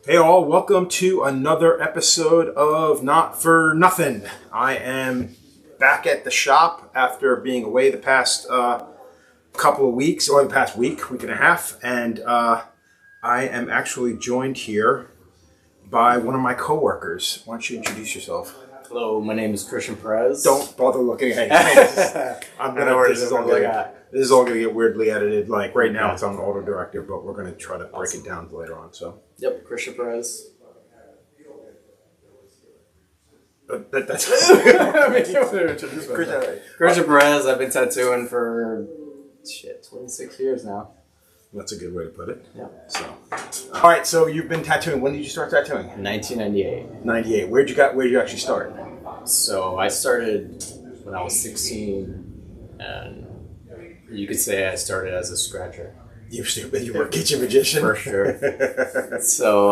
Hey all, welcome to another episode of Not For Nothing. I am back at the shop after being away the past couple of weeks, or the past week and a half, and I am actually joined here by one of my coworkers. Why don't you introduce yourself? Hello, my name is Christian Perez. Don't bother looking at me. This is all gonna get weirdly edited. Like right now, it's on auto director, but we're gonna try to break it down later on. So. Yep, Christian Perez. That's Christian Perez. I've been tattooing for 26 years now. That's a good way to put it. Yeah. So, all right. So you've been tattooing. When did you start tattooing? 1998. 98. Where'd you actually start? So I started when I was 16, and you could say I started as a scratcher. You were a kitchen magician for sure. So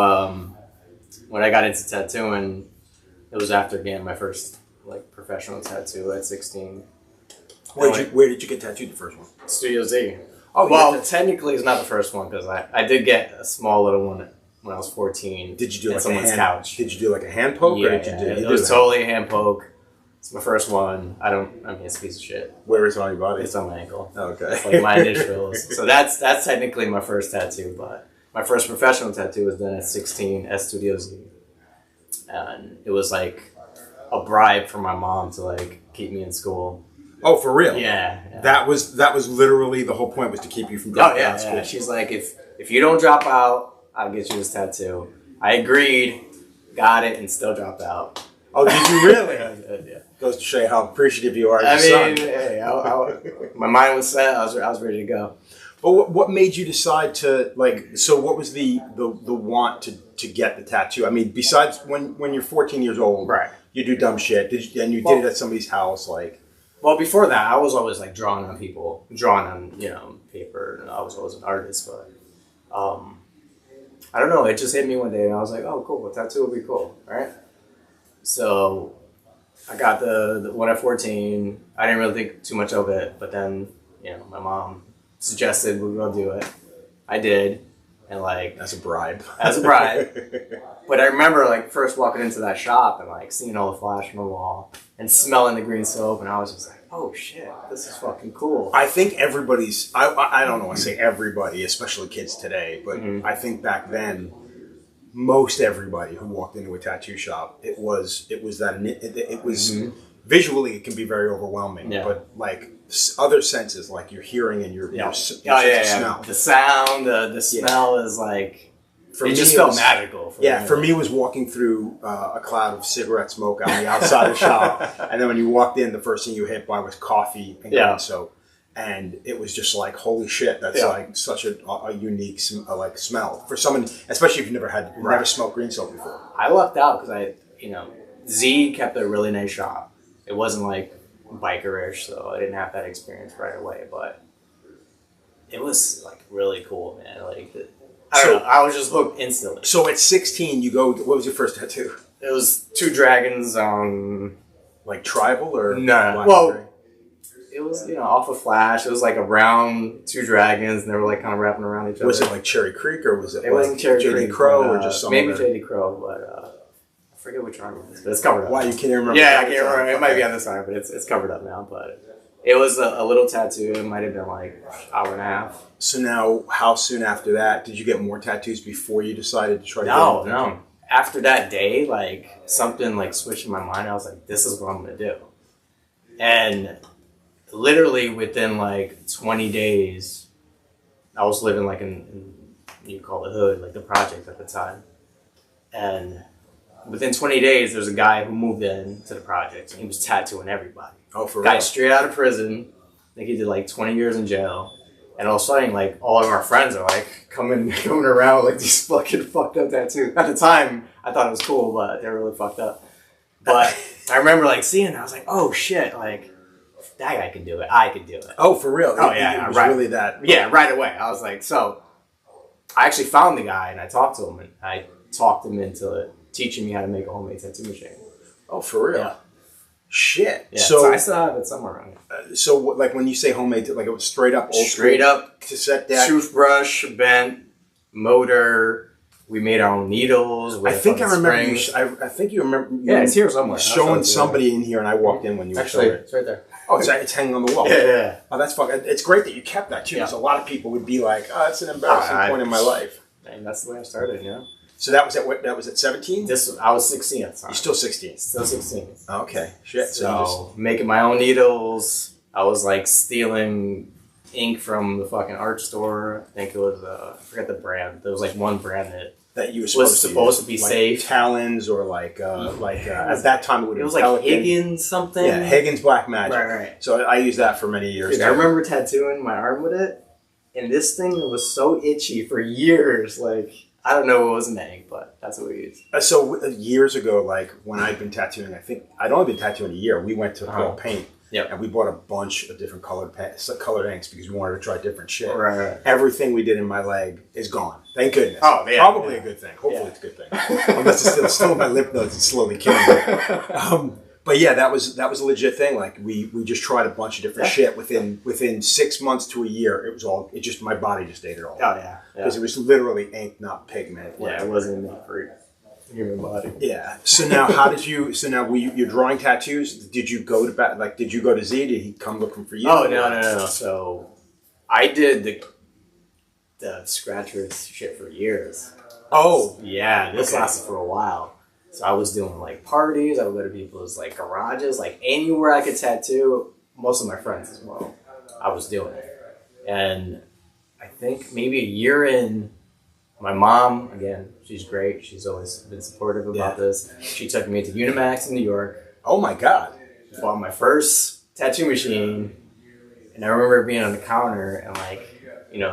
when I got into tattooing, it was after getting my first professional tattoo at 16. Where did you get tattooed the first one? Studio Z. Oh, well, technically it's not the first one because I did get a small little one when I was 14. Did you do like someone's couch? Did you do like a hand poke? Yeah, or did you do, it was totally a hand poke. It's my first one. I mean, it's a piece of shit. Where is it on your body? It's on my ankle. Okay. It's like my initials. So that's technically my first tattoo, but my first professional tattoo was done at 16 at Studio Z. And it was like a bribe for my mom to keep me in school. Oh, for real? Yeah. That was literally the whole point, was to keep you from dropping out of school. Yeah. She's like, if you don't drop out, I'll get you this tattoo. I agreed, got it, and still dropped out. Oh, did you really? Yeah. Goes to show you how appreciative you are as a son. Hey, my mind was set. I was ready to go. But what made you decide to so what was the want to get the tattoo? I mean, besides when you're 14 years old, right? You do dumb shit. Did it at somebody's house, Well, before that, I was always drawing on paper. I was always an artist, but I don't know. It just hit me one day, and I was like, "Oh, cool! A tattoo would be cool, right?" So I got the one at 14. I didn't really think too much of it, but then my mom suggested we go do it. I did, and as a bribe. But I remember first walking into that shop and seeing all the flash on the wall and smelling the green soap, and I was just like, oh shit, this is fucking cool. I think everybody's, I don't know, I say everybody, especially kids today, but I think back then, most everybody who walked into a tattoo shop, it was visually it can be very overwhelming, but other senses, like your hearing and your smell. The sound, the smell is it just felt magical. For me, it was walking through a cloud of cigarette smoke on the outside of the shop, and then when you walked in, the first thing you hit by was coffee and green soap, and it was just holy shit, that's such a unique smell for someone, especially if you've never smelled green soap before. I lucked out because Z kept a really nice shop. It wasn't biker-ish, so I didn't have that experience right away, but it was really cool, man. I don't know. I was just hooked instantly. So at 16, you go. What was your first tattoo? It was two dragons. Tribal or no? Well, it was off of Flash. It was around two dragons, and they were kind of wrapping around each other. Was it Cherry Creek or was it? It wasn't Cherry Creek. JD Crow or just some maybe other? JD Crow, but I forget which one it is. But it's covered up. Why you can't remember? Yeah, I can't remember. It might be on the side, but it's covered up now. But it was a little tattoo. It might have been hour and a half. So now, how soon after that did you get more tattoos before you decided to try? No. After that day, something switched in my mind. I was like, "This is what I'm gonna do." And literally within 20 days, I was living in you call it hood, the project at the time. And within 20 days, there's a guy who moved in to the project, and he was tattooing everybody. Oh, for real? Guy straight out of prison. I think he did 20 years in jail. And all of a sudden, all of our friends are coming around with these fucking fucked up tattoos. At the time, I thought it was cool, but they're really fucked up. But I remember seeing it, I was like, oh shit, that guy can do it. I can do it. Oh, for real? Oh yeah, it was really that. Yeah, right away. I was like, so I actually found the guy and I talked to him, and I talked him into teaching me how to make a homemade tattoo machine. Oh, for real? Yeah. Shit. Yeah, so I still have it somewhere around here. So when you say homemade, it was straight up old straight school up cassette deck, toothbrush, bent, motor, We made our own needles. I think I remember you. I think you remember. Yeah, it's here somewhere. Showing somebody in here, and I walked in when you were actually showing it. it's right there. Oh, it's hanging on the wall. Yeah. Oh, that's fucking. It's great that you kept that too, because a lot of people would be like, "Oh, it's an embarrassing point in my life." And that's the way I started. So that was at what? That was at 17. I was 16 at the time. You're still 16. Still 16. Okay. Shit. So making my own needles. I was like stealing ink from the fucking art store. I think it was I forget the brand. There was like one brand that you were supposed to be like safe. Talons or at that time it would. It was like Pelican. Higgins something. Yeah, Higgins Black Magic. Right. So I used that for many years. Dude, I remember tattooing my arm with it, and this thing was so itchy for years. Like I don't know what was in the ink, but that's what we used. So years ago, like when I'd been tattooing, I think I'd only been tattooing a year. We went to Pearl Paint. Yep. And we bought a bunch of different colored inks because we wanted to try different shit. Right. Everything we did in my leg is gone. Thank goodness. Oh, yeah. Probably a good thing. Hopefully it's a good thing. Unless it's still in my lymph nodes and slowly killing me. But yeah, that was a legit thing. Like we just tried a bunch of different shit within 6 months to a year. My body just ate it all. Oh yeah. Because it was literally ink, not pigment. Yeah, it wasn't enough for human body. Yeah. So now, you're drawing tattoos. Did you go to Z? Did he come looking for you? Oh no. So I did the scratchers shit for years. Oh. Yeah, this lasted for a while. So I was doing like parties. I would go to people's like garages, like anywhere I could tattoo. Most of my friends as well. I was doing it, and I think maybe a year in. My mom, again, she's great. She's always been supportive about this. She took me to Unimax in New York. Oh my God. Bought my first tattoo machine. And I remember being on the counter and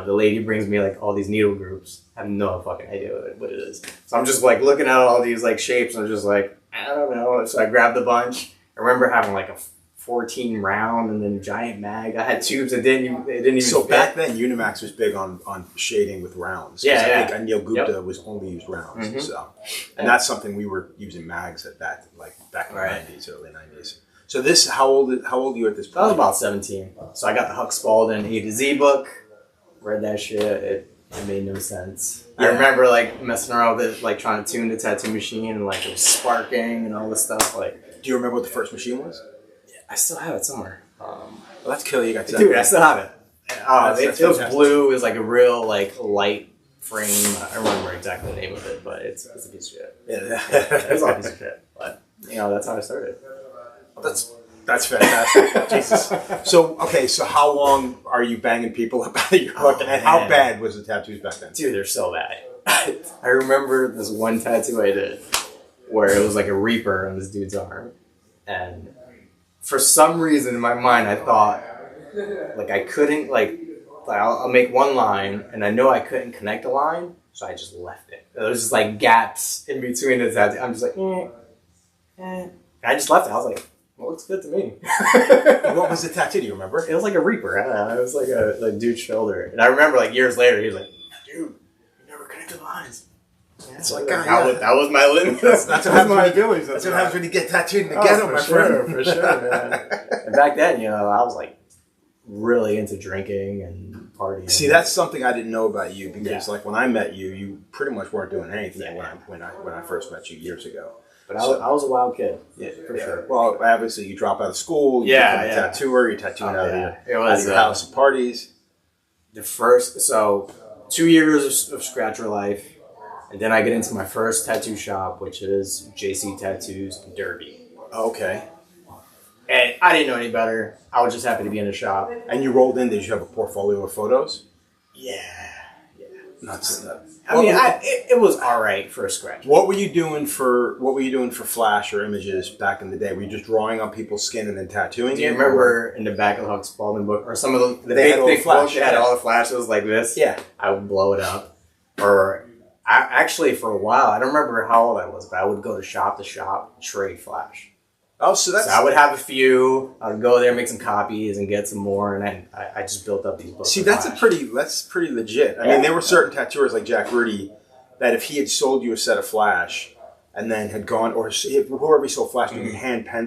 the lady brings me like all these needle groups. I have no fucking idea what it is. So I'm just like looking at all these like shapes and I'm just like, I don't know. So I grabbed a bunch. I remember having like a 14 round and then giant mag. I had tubes that didn't even So fit. back then, Unimax was big on shading with rounds. I think Anil Gupta was only used rounds. Mm-hmm. So, and that's something we were using mags at that, like back in the 90s, early 90s. So this, how old are you at this point? I was about 17. So I got the Huck Spalding A to Z book. Read that shit. It made no sense. Yeah. I remember like messing around with it, like trying to tune the tattoo machine and like it was sparking and all this stuff. Like, do you remember what the first machine was? I still have it somewhere. Well, that's killer. You got that. Dude, I still have it. It was blue. It was like a real like light frame. I don't remember exactly the name of it, but it's a piece of shit. Yeah, it's all a piece of shit. But that's how I started. Well, that's fantastic. Jesus. So how long are you banging people about your book? And how bad was the tattoos back then? Dude, they're so bad. I remember this one tattoo I did where it was like a reaper on this dude's arm, and for some reason in my mind, I thought, like, I couldn't, I'll make one line, and I know I couldn't connect a line, so I just left it. There was just, like, gaps in between the tattoo. I'm just like, And I just left it. I was like, well, looks good to me. What was the tattoo? Do you remember? It was like a reaper. I don't know. It was like a dude's shoulder. And I remember, like, years later, he was like, dude, you never connected lines. Yeah, it's like, that was my limit. That's what happens. That's what happens when you get tattooed in the ghetto, my friend. For sure, man. And back then, I was like really into drinking and partying. See, that's something I didn't know about you because, like, when I met you, you pretty much weren't doing anything when I first met you years ago. But I was a wild kid. Yeah, for sure. Well, obviously, you drop out of school. You become a tattooer. You're tattooing out of your house at parties. So 2 years of scratcher life. And then I get into my first tattoo shop, which is JC Tattoos Derby. Okay. And I didn't know any better. I was just happy to be in the shop. And you rolled in. Did you have a portfolio of photos? Yeah. It was all right for a scratch. What were you doing for flash or images back in the day? Were you just drawing on people's skin and then tattooing? Do you remember in the back of the Huck Spalding book or some of the big thick books that had all the flashes like this? Yeah. I would blow it up. Or actually for a while, I don't remember how old I was, but I would go to shop trade flash. Oh, so I would have a few. I would go there, make some copies, and get some more, and then I just built up these books. See, that's pretty legit. I mean, there were certain tattooers like Jack Rudy that if he had sold you a set of flash and then had gone, or whoever he sold flash to,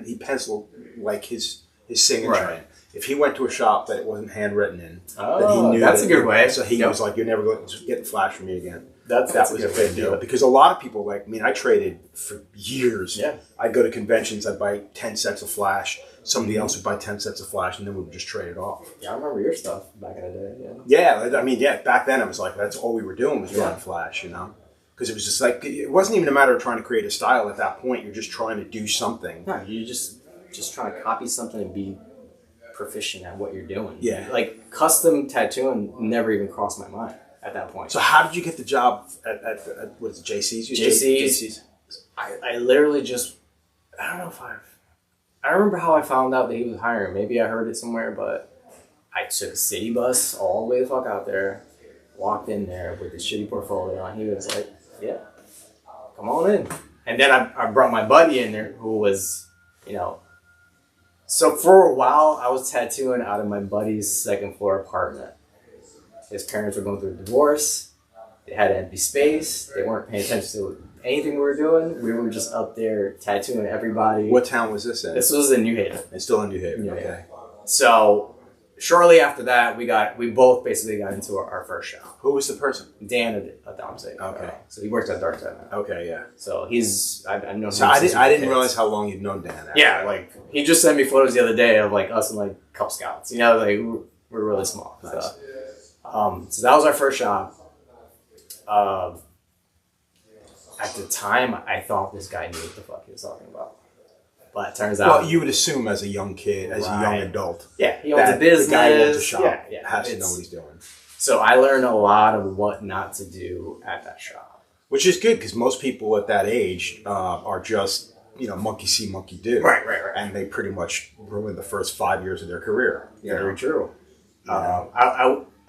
he penciled like his signature in. if he went to a shop that it wasn't handwritten in, Oh, that he knew that's a good way. So he was like, "You're never going to get the flash from me again." That was a big deal. Because a lot of people, like, I mean, I traded for years. Yeah. I'd go to conventions, I'd buy 10 sets of flash. Somebody else would buy 10 sets of flash, and then we would just trade it off. Yeah, I remember your stuff back in the day. Yeah. Yeah, I mean, back then it was like, that's all we were doing was drawing flash, you know? Because it was just like, it wasn't even a matter of trying to create a style at that point. You're just trying to do something. No, you just trying to copy something and be proficient at what you're doing. Yeah. Like, custom tattooing never even crossed my mind at that point. So how did you get the job at what is it, JC's? JC's. I literally just, I don't know if I remember how I found out that he was hiring. Maybe I heard it somewhere, but I took a city bus all the way the fuck out there, walked in there with this shitty portfolio, and he was like, yeah, come on in. And then I brought my buddy in there who was, you know, so for a while I was tattooing out of my buddy's second floor apartment. His parents were going through a divorce. They had empty space. They weren't paying attention to anything we were doing. We were just up there tattooing everybody. What town was this in? This was in New Haven. It's still in New Haven. New Okay. Haven. So shortly after that, we both basically got into our first shop. Who was the person? Dan Adamse. Okay. So he works at Dark Side now. Okay, yeah. So I know him. So I since we were didn't kids. realize how long you'd known Dan. Actually. Yeah, like he just sent me photos the other day of like us and like Cub Scouts. You know, like we're really small. Nice. So that was our first shop. At the time, I thought this guy knew what the fuck he was talking about. But it turns out... Well, you would assume as a young kid, as a young adult, yeah, he owns a that business. the guy who owns a shop Yeah, has to know what he's doing. So I learned a lot of what not to do at that shop. Which is good, because most people at that age are just, you know, monkey see, monkey do. Right. And they pretty much ruin the first 5 years of their career. Very true. Yeah.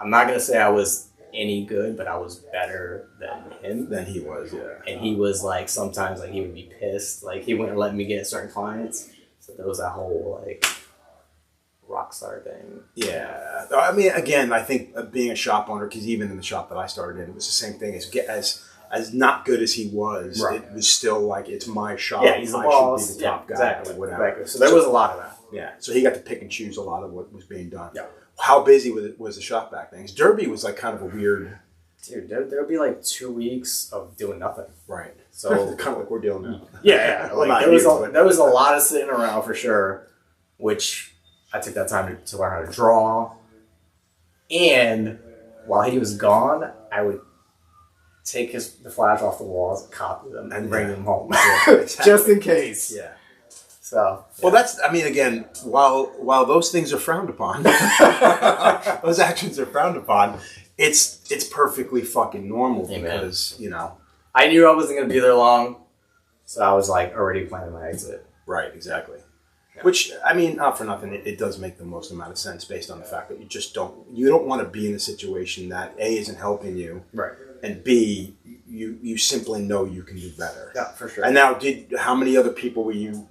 I'm not going to say I was any good, but I was better than him. Than he was, yeah. And he was like, sometimes like he would be pissed. Like he wouldn't let me get certain clients. So there was that whole like rock star thing. Yeah. I mean, again, I think being a shop owner, because even in the shop that I started in, it was the same thing. As not good as he was, right. It was still like, it's my shop. Yeah, he's the boss. Should be the top guy. Exactly. So there was a lot of that. Yeah. So he got to pick and choose a lot of what was being done. Yeah. How busy was the shop back then? 'Cause Derby was like kind of a weird... Dude, there'll be like 2 weeks of doing nothing. Right. So kind of like we're dealing now. Yeah. Well, Like there was a lot of sitting around for sure, which I took that time to learn how to draw. And while he was gone, I would take the flash off the walls, copy them, and bring them home. Yeah, exactly. Just in case. Yeah. So well, I mean, again, while those things are frowned upon, those actions are frowned upon. It's perfectly fucking normal because you know. I knew I wasn't gonna be there long, so I was like already planning my exit. Right. Exactly. Yeah. Which I mean, not for nothing, it does make the most amount of sense based on the fact that you don't want to be in a situation that A, isn't helping you, right, and B, you simply know you can do better. Yeah, for sure. And now, how many other people were you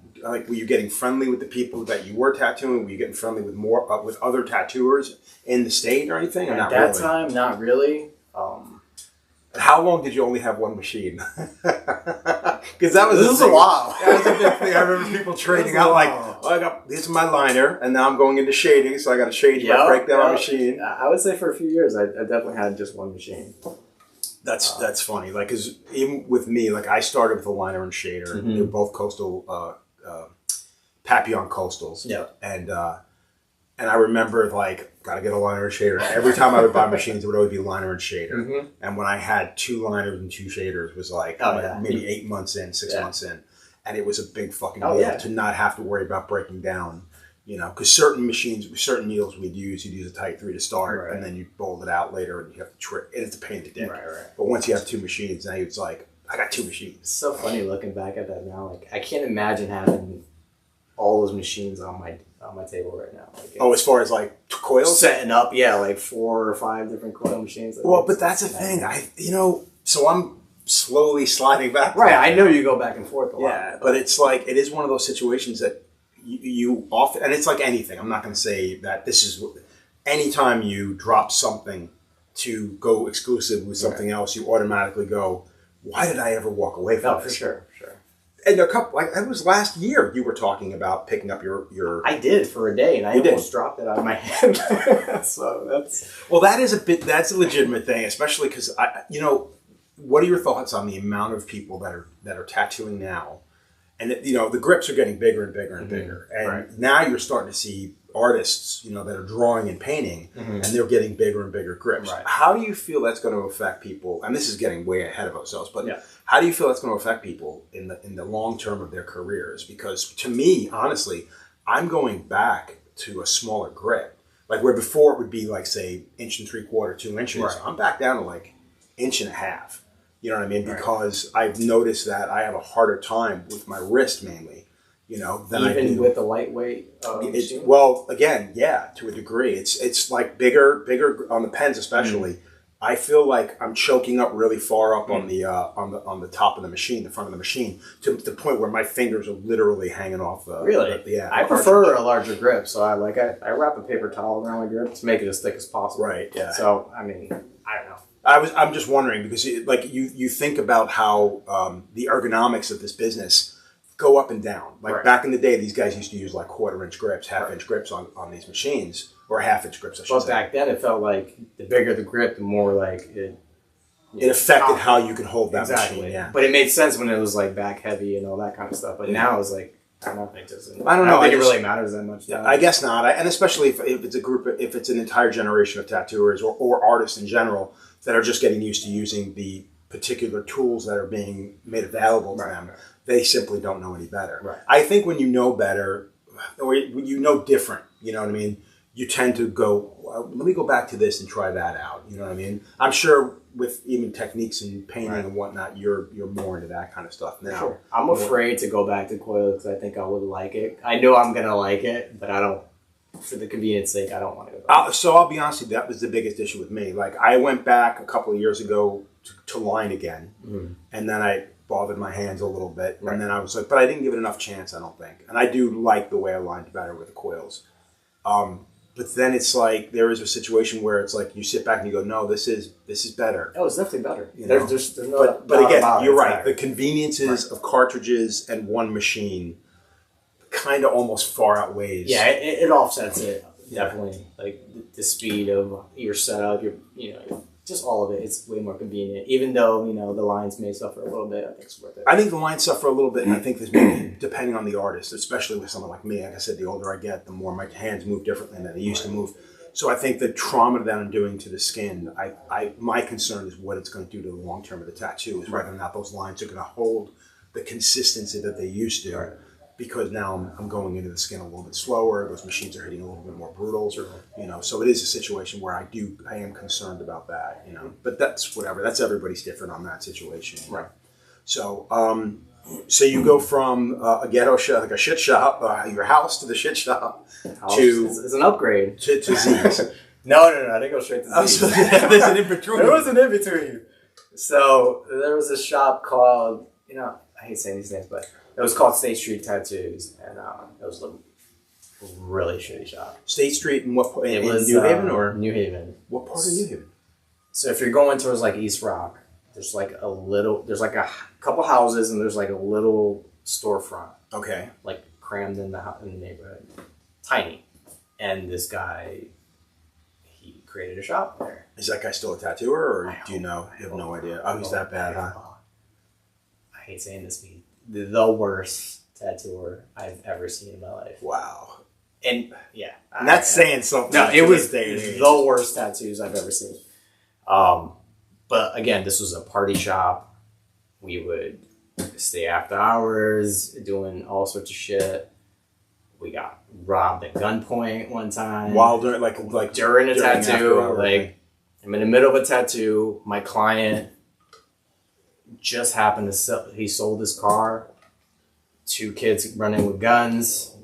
getting friendly with the people that you were tattooing? Were you getting friendly with with other tattooers in the state or anything? Or At not that really? time, not really. How long did you only have one machine? Because that was This was a while. That was a big thing. I remember people trading out like, oh, this is my liner, and now I'm going into shading, so I got to shade my break down my machine. I would say for a few years, I definitely had just one machine. That's funny. Like, because even with me, like I started with a liner and shader. Mm-hmm. They were both coastal, Papillon coastals. Yeah. And I remember, like, gotta get a liner and shader. Every time I would buy machines, it would always be liner and shader. Mm-hmm. And when I had 2 liners and 2 shaders, was like maybe 8 months in, 6 months in. And it was a big fucking deal to not have to worry about breaking down, you know, because certain machines, certain needles you'd use a tight 3 to start, and then you bolt it out later and you have to trim. It's a pain in the dick. Right. But once you have 2 machines, now it's like, I got 2 machines. It's so funny looking back at that now. Like, I can't imagine having all those machines on my table right now. Like, as far as like coils? setting up, like 4 or 5 different coil machines. Well, but that's the thing. So I'm slowly sliding back. Right, I know you go back and forth a lot. Yeah, but it's like, it is one of those situations that you often, and it's like anything. I'm not going to say that this is, anytime you drop something to go exclusive with something else, you automatically go, why did I ever walk away from this? For sure. And a couple, like it was last year, you were talking about picking up your. I did for a day, and I almost dropped it out of my hand. So that's a legitimate thing, especially because what are your thoughts on the amount of people that are tattooing now? And the grips are getting bigger and bigger and bigger, and now you're starting to see artists, that are drawing and painting, and they're getting bigger and bigger grips. Right. How do you feel that's going to affect people? And this is getting way ahead of ourselves, but how do you feel that's going to affect people in the long term of their careers? Because to me, honestly, I'm going back to a smaller grip, like where before it would be like say 1.75 inches, 2 inches. Right. I'm back down to like 1.5 inches. You know what I mean? Because I've noticed that I have a harder time with my wrist mainly, than I do. Even with the lightweight well, again, yeah, to a degree. It's like bigger on the pens especially. I feel like I'm choking up really far up on the top of the machine, the front of the machine, to the point where my fingers are literally hanging off the. Really? I prefer a larger grip, so I wrap a paper towel around my grip to make it as thick as possible. Right. Yeah. So I mean, I don't know. I'm just wondering because you think about how the ergonomics of this business go up and down. Like back in the day, these guys used to use like 1/4 inch grips, 1/2 inch grips on these machines, or 1/2 inch grips. I should say. Back then, it felt like the bigger the grip, the more like it affected how you could hold that machine. Yeah. But it made sense when it was like back heavy and all that kind of stuff. But now it's like. I don't think it really matters that much. Yeah, I guess not. And especially if it's a group, if it's an entire generation of tattooers or artists in general that are just getting used to using the particular tools that are being made available to them, they simply don't know any better. Right. I think when you know better, or you know different, you know what I mean? You tend to go, well, let me go back to this and try that out. You know what I mean? I'm sure with even techniques and painting and whatnot, you're more into that kind of stuff now. Sure. I'm afraid to go back to coil because I think I would like it. I know I'm gonna like it, but I don't. For the convenience sake, I don't want to go back. So I'll be honest with you, that was the biggest issue with me. Like I went back a couple of years ago to line again, and then I bothered my hands a little bit, and then I was like, but I didn't give it enough chance, I don't think. And I do like the way I lined better with the coils. But then it's like there is a situation where it's like you sit back and you go, no, this is better. Oh, it's definitely better. There's no but again, you're right. The conveniences of cartridges and one machine kind of almost far outweighs. Yeah, it offsets it definitely. Like the speed of your setup, just all of it. It's way more convenient. Even though the lines may suffer a little bit, I think it's worth it. I think the lines suffer a little bit, and I think this maybe depending on the artist, especially with someone like me. Like I said, the older I get, the more my hands move differently than they used to move. So I think the trauma that I'm doing to the skin, my concern is what it's going to do to the long term of the tattoo, is whether or not those lines are going to hold the consistency that they used to. Right. Because now I'm going into the skin a little bit slower. Those machines are hitting a little bit more brutal. So it is a situation where I am concerned about that. But that's whatever. That's everybody's different on that situation. Right. So so you go from a ghetto shop, like a shit shop, your house to the shit shop it's an upgrade to Z's. No, I didn't go straight to Z's. There's an in between. There was an in between. So there was a shop called I hate saying these names, but. It was called State Street Tattoos, and it was a really shitty shop. State Street in what part? It was New Haven or New Haven. What part of New Haven? So if you're going towards like East Rock, there's like a couple houses, and there's like a little storefront. Okay. Like crammed in the neighborhood, tiny, and this guy, he created a shop there. Is that guy still a tattooer, or do you know? You have no idea. Oh, he's that bad, huh? I hate saying this, but the worst tattooer I've ever seen in my life. Wow. And yeah. And that's saying something. No, it was the worst tattoos I've ever seen. But again, this was a party shop. We would stay after hours doing all sorts of shit. We got robbed at gunpoint one time. While during like during a tattoo. I'm in the middle of a tattoo. My client just happened to he sold his car. 2 kids running with guns.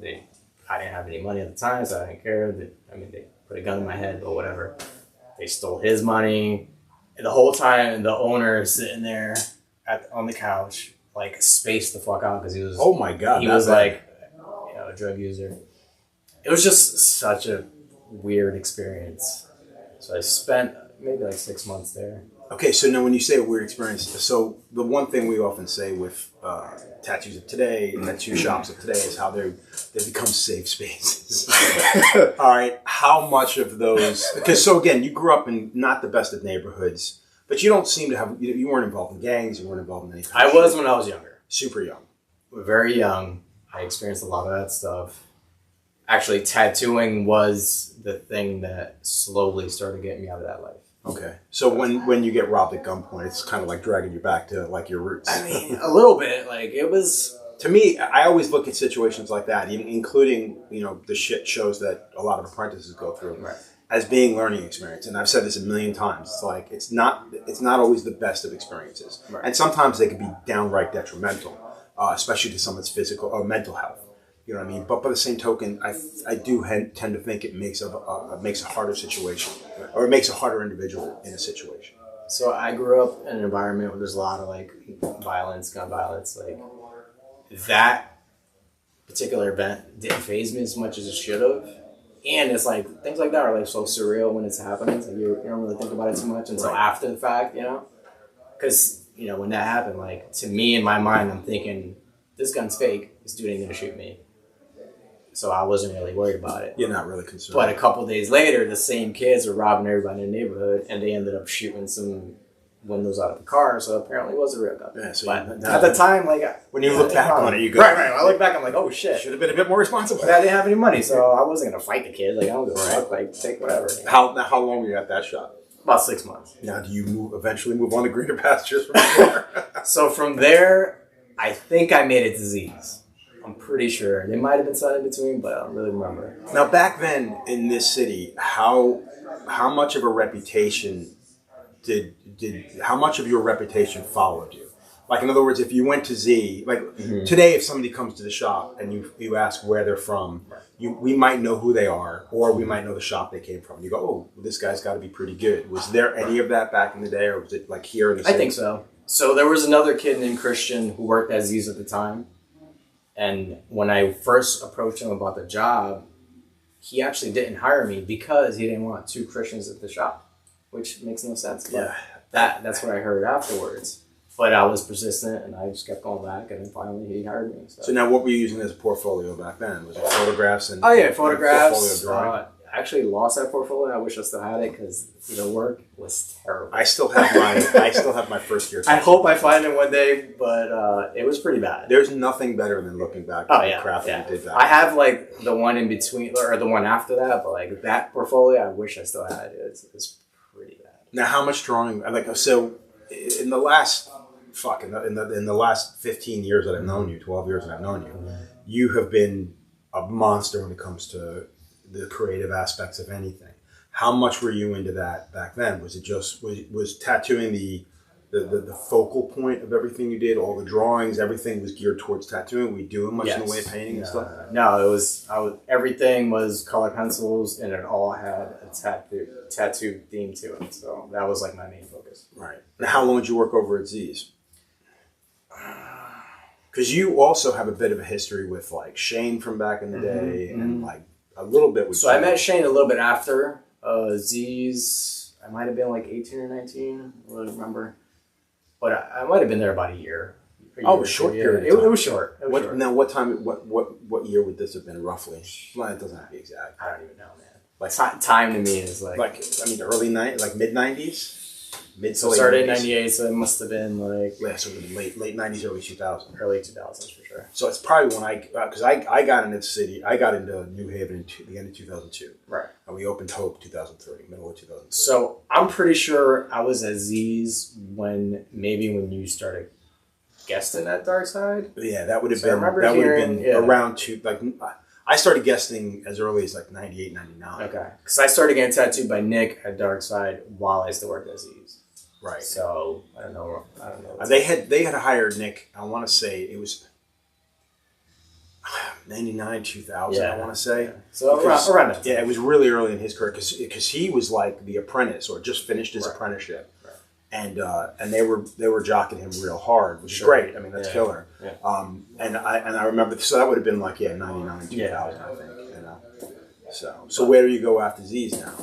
I didn't have any money at the time, so I didn't care. They put a gun in my head, but whatever. They stole his money. And the whole time, the owner is sitting there on the couch, like spaced the fuck out because he was. Oh my god! He was like, a drug user. It was just such a weird experience. So I spent maybe like 6 months there. Okay, so now when you say a weird experience, so the one thing we often say with tattoos of today, tattoo shops of today, is how they become safe spaces. All right, how much of those? Because so again, you grew up in not the best of neighborhoods, but you don't seem to have. You weren't involved in gangs. You weren't involved in anything. I was when I was younger. Super young. Very young. I experienced a lot of that stuff. Actually, tattooing was the thing that slowly started getting me out of that life. Okay. So when you get robbed at gunpoint, it's kind of like dragging you back to like your roots. I mean, a little bit. Like it was. To me, I always look at situations like that, even including the shit shows that a lot of apprentices go through, Right. as being learning experience. And I've said this a million times. It's like it's not always the best of experiences, Right. and sometimes they can be downright detrimental, especially to someone's physical or mental health. You know what I mean? But by the same token, I do tend to think it makes a harder situation, or it makes a harder individual in a situation. So I grew up in an environment where there's a lot of like violence, gun violence. Like that particular event didn't faze me as much as it should have. And it's like things like that are like so surreal when it's happening. So you don't really think about it too much until after the fact, Because when that happened, like to me in my mind, I'm thinking this gun's fake. This dude ain't gonna shoot me. So I wasn't really worried about it. You're not really concerned. But a couple days later, the same kids were robbing everybody in the neighborhood, and they ended up shooting some windows out of the car. So apparently, it was a real gun. Yeah, so but at the time, like when you look back on it, you go, right. I look back, I'm like, oh shit, should have been a bit more responsible. But I didn't have any money, so I wasn't gonna fight the kid. Like I don't give a fuck. Like take whatever. How long were you at that shop? About 6 months. Now, do you eventually move on to greener pastures from there? So from there, I think I made it to Z's. I'm pretty sure. They might have been something in between, but I don't really remember. Now, back then in this city, how much of a reputation how much of your reputation followed you? Like, in other words, if you went to Z, like today, if somebody comes to the shop and you ask where they're from, we might know who they are, or we might know the shop they came from. You go, oh, this guy's got to be pretty good. Was there any of that back in the day, or was it like here in the city? I think so. So there was another kid named Christian who worked at Z's at the time. And when I first approached him about the job, he actually didn't hire me because he didn't want 2 Christians at the shop, which makes no sense. But that's what I heard afterwards. But I was persistent, and I just kept going back, and then finally he hired me. So now what were you using as a portfolio back then? Was it photographs? And photographs. I actually lost that portfolio. I wish I still had it because the work was terrible. I still have my first year. I hope I find it one day, but it was pretty bad. There's nothing better than looking back at the crap that you did back. I have like the one in between or the one after that, but like that portfolio, I wish I still had it. It's pretty bad. Now, how much drawing? Like so, in the last in the last 15 years that I've known you, 12 years that I've known you, you have been a monster when it comes to the creative aspects of anything. How much were you into that back then? Was it just was tattooing the focal point of everything you did? All the drawings, everything was geared towards tattooing. Were you doing much in the way of painting and stuff? No, it was everything was color pencils, and it all had a tattoo theme to it. So that was like my main focus. Right. And how long did you work over at Z's? Because you also have a bit of a history with like Shane from back in the day, and like a little bit with. So I met Shane a little bit after Z's. I might have been like 18 or 19. I don't really remember, but I might have been there about a year. Oh, a short period. It was short. Short. Now, what time? What year would this have been roughly? Well, it doesn't have to be exact. I don't even know, man. Like time to me is like early mid 90s. So started in 98, so it must have been like so late 90s, early 2000s. Early 2000s for sure. So it's probably when because I got into the city. I got into New Haven in the end of 2002. Right. And we opened Hope 2003, middle of 2003. So I'm pretty sure I was at Z's when you started guesting at Dark Side. Yeah, that would have been around I started guesting as early as like 98, 99. Okay. Because I started getting tattooed by Nick at Dark Side while I still worked at Z's. Right. So I don't know. They had hired Nick. I want to say it was 99, 2000. I want to say. Yeah. So around that time. Yeah, it was really early in his career because he was like the apprentice or just finished his apprenticeship, and they were jocking him real hard, which is great. I mean, that's killer. Yeah. And I remember, so that would have been like 99, 2000, I think. So where do you go after Z's now?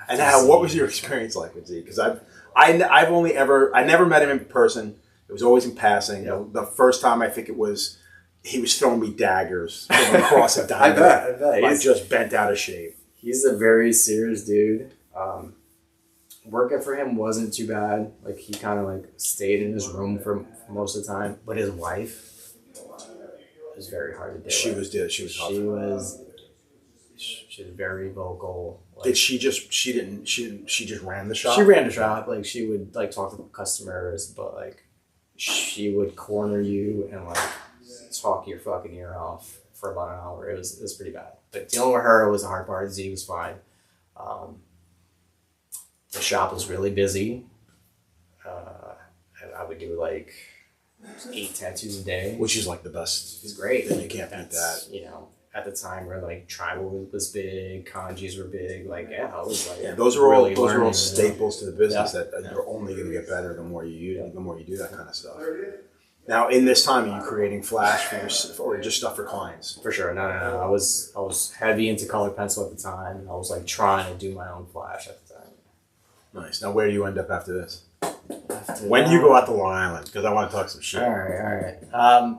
And what was your experience like with Z? Because I've only ever, I never met him in person. It was always in passing. Yep. The first time I think it was, he was throwing me daggers from across a diamond. I bet. I just bent out of shape. He's a very serious dude. Working for him wasn't too bad. Like he kind of like stayed in his room for most of the time. But his wife was very hard to deal with. She was tough. She was very vocal. Like, Did she just ran the shop? She ran the shop. Like she would like talk to customers, but like she would corner you and like talk your fucking ear off for about an hour. It was pretty bad. But dealing with her was the hard part. Z was fine. The shop was really busy. I would do like 8 tattoos a day, Which is like the best. It's great. You can't beat that. You know, at the time where like tribal was big, kanjis were big. Like I was like Those are really all learning, staples to the business that Yeah. you're only going to get better the more you do that kind of stuff. Now, in this time, are you creating flash or just stuff for clients? For sure. No. I was heavy into colored pencil at the time, and I was like trying to do my own flash at the time. Nice. Now, where do you end up after this? When do you go out to Long Island? Because I want to talk some shit. All right.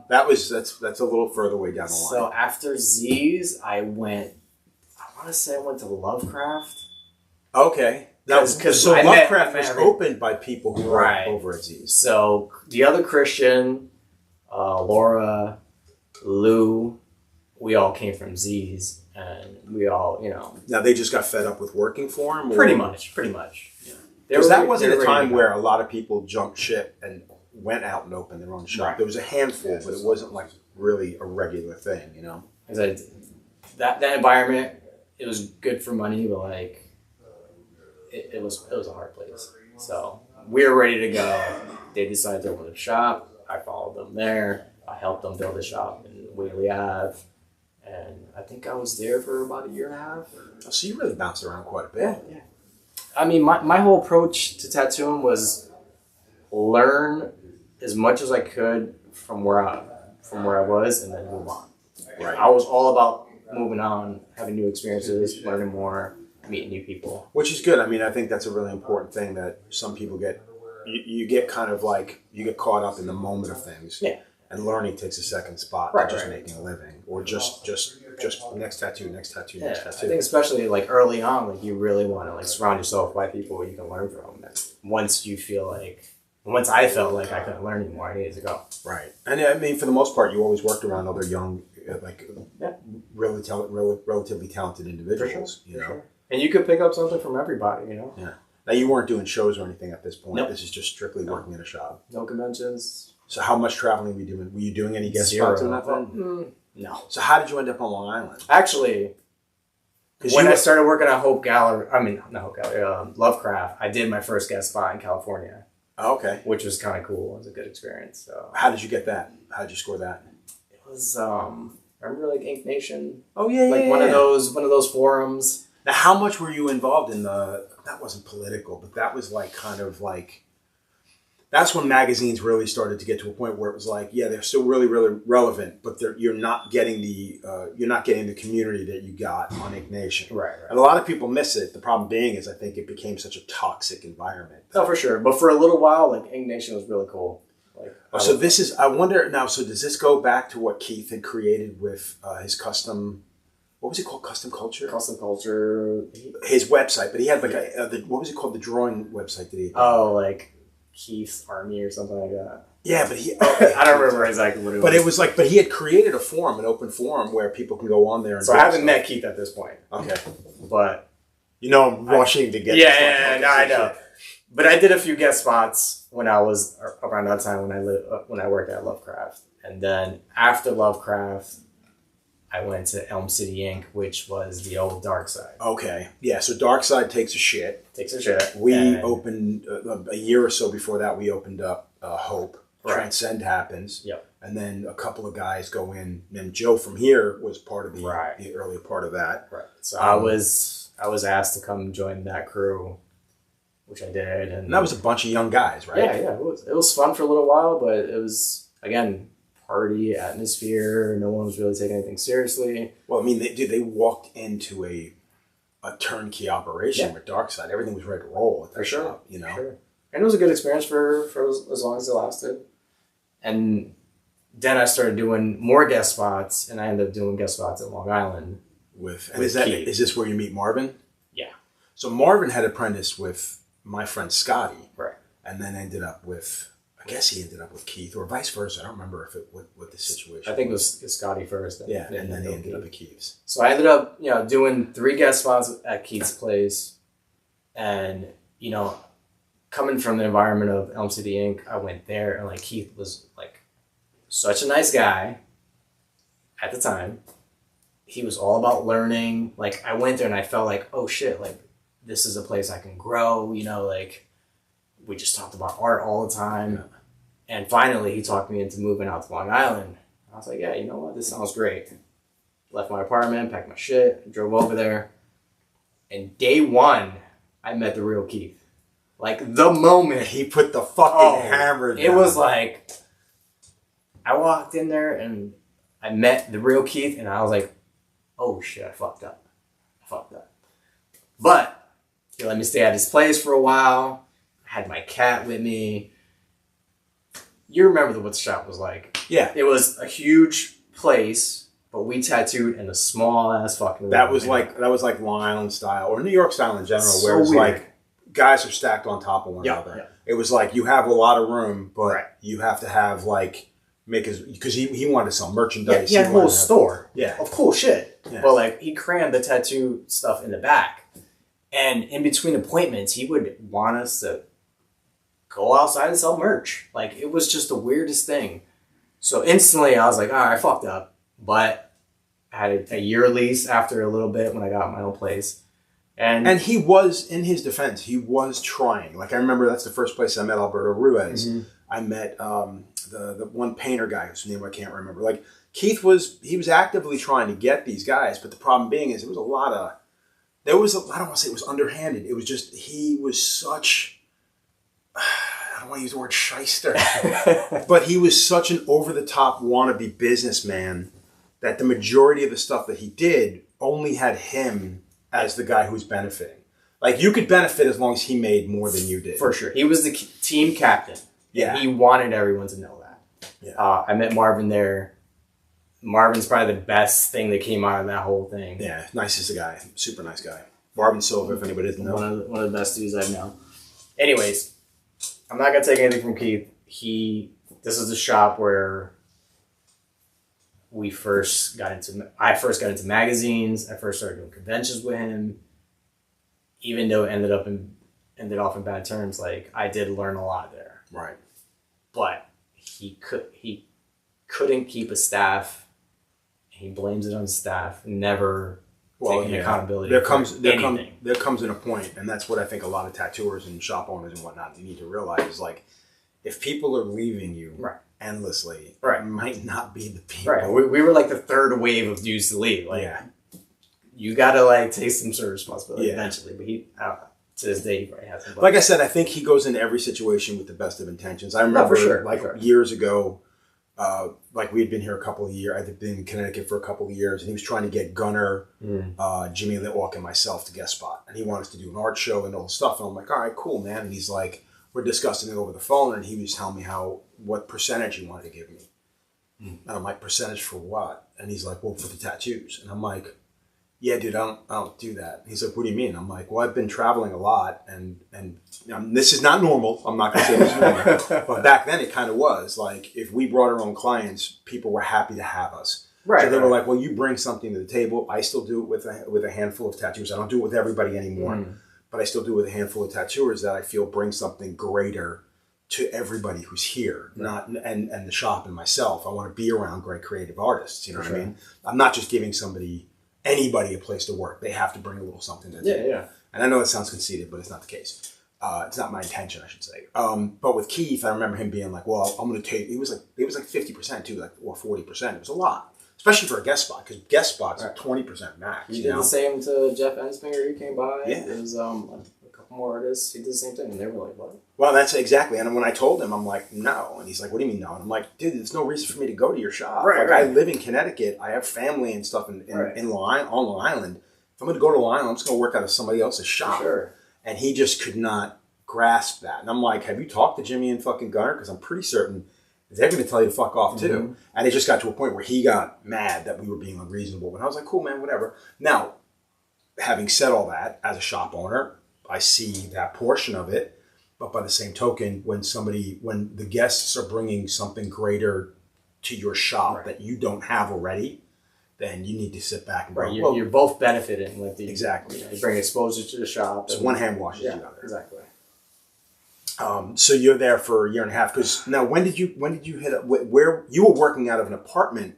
That's a little further away down the line. So after Z's, I want to say I went to Lovecraft. Okay. So Lovecraft was opened by people who were over at Z's. So the other Christian, Laura, Lou, we all came from Z's, and we all, you know. Now they just got fed up with working for him? Pretty much. Yeah. Because that wasn't a time where a lot of people jumped ship and went out and opened their own shop. Right. There was a handful, but it wasn't like really a regular thing, you know? That environment, it was good for money, but like, it was a hard place. So we were ready to go. They decided to open a shop. I followed them there. I helped them build a shop in Whaley Ave. And I think I was there for about 1.5 years. So you really bounced around quite a bit. Yeah. I mean, my whole approach to tattooing was learn as much as I could from where I was, and then move on. Right. I was all about moving on, having new experiences, learning more, meeting new people. Which is good. I mean, I think that's a really important thing that some people get. You get kind of like, you get caught up in the moment of things. Yeah. And learning takes a second spot to just making a living, or just next tattoo, next tattoo, next tattoo. I think especially like early on, like you really want to like surround yourself by people you can learn from. And once I felt like I couldn't learn anymore, I needed to go. Right, and I mean, for the most part, you always worked around other young, relatively talented individuals. For sure. You know, and you could pick up something from everybody. You know. Yeah. Now you weren't doing shows or anything at this point. Nope. This is just strictly working in a shop. No conventions. So how much traveling were you doing? Were you doing any guest spots or nothing? No. So how did you end up on Long Island? Actually, when I started working at Lovecraft, I did my first guest spot in California. Oh, okay. Which was kind of cool. It was a good experience. So. How did you get that? How did you score that? It was remember like Ink Nation? Oh yeah, like one of those forums. Now, how much were you involved in that wasn't political, but that was like kind of like, that's when magazines really started to get to a point where it was like, yeah, they're still really, really relevant, but you're not getting the community that you got on Ink Nation. Right. And a lot of people miss it. The problem being is I think it became such a toxic environment. Oh, for sure. But for a little while, like Ink Nation was really cool. I wonder now. So does this go back to what Keith had created with his custom? What was it called? Custom Culture. Custom Culture. His website, but he had like what was it called? The drawing website that he had. Oh, like Keith's Army or something like that. Yeah, but I don't remember exactly what it was. But it was like, but he had created a forum, an open forum where people can go on there. And so I haven't met Keith at this point. Okay, but I'm rushing to get. Yeah, I know. But I did a few guest spots when I was around that time when I worked at Lovecraft, and then after Lovecraft, I went to Elm City Inc., which was the old Dark Side. Okay, yeah. So Dark Side takes a shit. We opened a year or so before that. We opened up Hope. Right. Transcend happens. Yep. And then a couple of guys go in. And Joe from here was part of the early part of that. Right. So I was asked to come join that crew, which I did, and that was a bunch of young guys, right? Yeah. It was fun for a little while, but it was again party atmosphere. No one was really taking anything seriously. Well, I mean, they walked into a turnkey operation with Dark Side. Everything was ready to roll at that shop, you know. Sure. And it was a good experience for as long as it lasted. And then I started doing more guest spots, and I ended up doing guest spots at Long Island. Is this where you meet Marvin? Yeah. So Marvin had apprenticed with my friend Scotty. Right. And then ended up with, I guess he ended up with Keith, or vice versa. I don't remember what the situation I think it was Scotty first. And then he ended up at Keith's. So I ended up, doing 3 guest spots at Keith's place. And, coming from the environment of Elm City Inc., I went there, and, Keith was, such a nice guy at the time. He was all about learning. I went there, and I felt like, oh, shit, this is a place I can grow, we just talked about art all the time. Yeah. And finally, he talked me into moving out to Long Island. I was like, yeah, you know what? This sounds great. Left my apartment, packed my shit, drove over there. And day 1, I met the real Keith. The moment he put the fucking hammer down. It was I walked in there and I met the real Keith, and I was like, oh shit, I fucked up. But he let me stay at his place for a while. I had my cat with me. You remember what the shop was like. Yeah. It was a huge place, but we tattooed in a small ass fucking room. That was like Long Island style, or New York style in general, where it's weird. Guys are stacked on top of one another. Yeah. It was you have a lot of room, but you have to have because he wanted to sell merchandise. Yeah, he had a whole store. Yeah. Of cool shit. Yeah. But he crammed the tattoo stuff in the back. And in between appointments, he would want us to go outside and sell merch. It was just the weirdest thing. So instantly I was like, all right, I fucked up. But I had a year lease after a little bit when I got my own place. And he was, in his defense, he was trying. I remember that's the first place I met Alberto Ruiz. Mm-hmm. I met the one painter guy whose name I can't remember. Keith was actively trying to get these guys, but the problem being is there was a lot of, I don't want to say it was underhanded. It was just, he was such, I don't want to use the word shyster, but he was such an over-the-top wannabe businessman that the majority of the stuff that he did only had him as the guy who's benefiting. You could benefit as long as he made more than you did. For sure. He was the team captain. Yeah. And he wanted everyone to know that. Yeah. I met Marvin there. Marvin's probably the best thing that came out of that whole thing. Yeah, nicest guy. Super nice guy. Marvin Silva, if anybody doesn't know. One of the best dudes I know. Anyways, I'm not going to take anything from Keith. This is the shop where I first got into magazines. I first started doing conventions with him. Even though it ended off in bad terms, I did learn a lot there. Right. But he couldn't keep a staff. He blames it on staff. Never taking accountability. There comes in a point, and that's what I think a lot of tattooers and shop owners and whatnot need to realize is if people are leaving you endlessly, it might not be the people. Right. We were the third wave of dudes to leave. You gotta take some sort of responsibility eventually. But he, to this day, he probably hasn't. Like I said, I think he goes into every situation with the best of intentions. I remember years ago, we had been here a couple of years. I'd been in Connecticut for a couple of years, and he was trying to get Gunner, Jimmy Litwalk, and myself to guest spot. And he wanted us to do an art show and all this stuff. And I'm like, all right, cool, man. And he's we're discussing it over the phone, and he was telling me what percentage he wanted to give me. And I'm like, percentage for what? And he's like, well, for the tattoos. And I'm like, yeah, dude, I don't do that. He's like, what do you mean? I'm like, well, I've been traveling a lot, and this is not normal. I'm not going to say this is normal. But back then it kind of was. If we brought our own clients, people were happy to have us. Right. So they were like, well, you bring something to the table. I still do it with a handful of tattooers. I don't do it with everybody anymore. But I still do it with a handful of tattooers that I feel bring something greater to everybody who's here, and the shop and myself. I want to be around great creative artists. You know what I mean? I'm not just giving anybody a place to work. They have to bring a little something to the table. Yeah. And I know it sounds conceited, but it's not the case. It's not my intention, I should say. But with Keith, I remember him being like, well, I'm going to take, it was 50% too, or 40%. It was a lot. Especially for a guest spot, because guest spots are 20% max. He did the same to Jeff Ensminger. He came by. Yeah. There was a couple more artists. He did the same thing, and they were like, what? Well, that's exactly. And when I told him, I'm like, no. And he's like, what do you mean no? And I'm like, dude, there's no reason for me to go to your shop. Right. I live in Connecticut. I have family and stuff on Long Island. If I'm going to go to Long Island, I'm just going to work out of somebody else's shop. Sure. And he just could not grasp that. And I'm like, have you talked to Jimmy and fucking Gunner? Because I'm pretty certain they're going to tell you to fuck off too. Mm-hmm. And it just got to a point where he got mad that we were being unreasonable. And I was like, cool, man, whatever. Now, having said all that, as a shop owner, I see that portion of it. But by the same token, when the guests are bringing something greater to your shop that you don't have already, then you need to sit back and go, you're both benefiting with the exactly. You bring exposure to the shop. So one hand washes the other. Exactly. So you're there for a year and a half. Because now, when did you hit up? Where you were working out of an apartment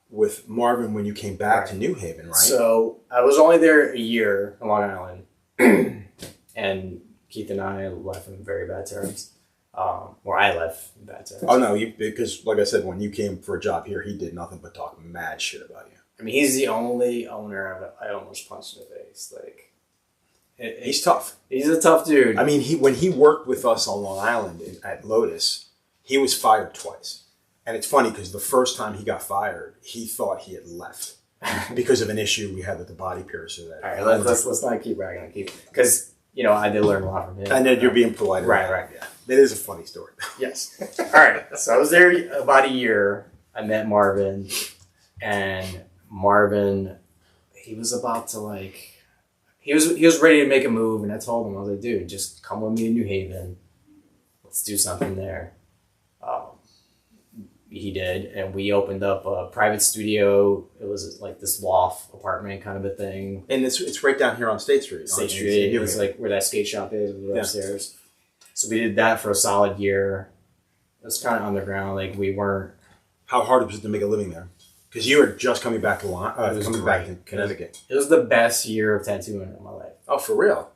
with Marvin when you came back to New Haven, right? So I was only there a year on Long Island, and Keith and I left in very bad terms. Or I left in bad terms. Oh no, because like I said, when you came for a job here, he did nothing but talk mad shit about you. I mean, he's the only owner I almost punched in the face. Like. He's tough. He's a tough dude. I mean, when he worked with us on Long Island at Lotus, he was fired twice. And it's funny because the first time he got fired, he thought he had left because of an issue we had with the body piercer. All right, let's not keep bragging on Keith. Because, I did learn a lot from him. And then you're being polite. Right. Yeah. It is a funny story. Yes. All right. So I was there about a year. I met Marvin. And Marvin, he was about to He was ready to make a move, and I told him, I was like, dude, just come with me to New Haven. Let's do something there. He did, and we opened up a private studio. It was like this loft apartment kind of a thing. And it's right down here on State Street. State Street. It was like where that skate shop is, upstairs. So we did that for a solid year. It was kind of underground. Like we weren't. How hard was it to make a living there? Because you were just coming back to back to Connecticut. It was the best year of tattooing in my life. Oh, for real?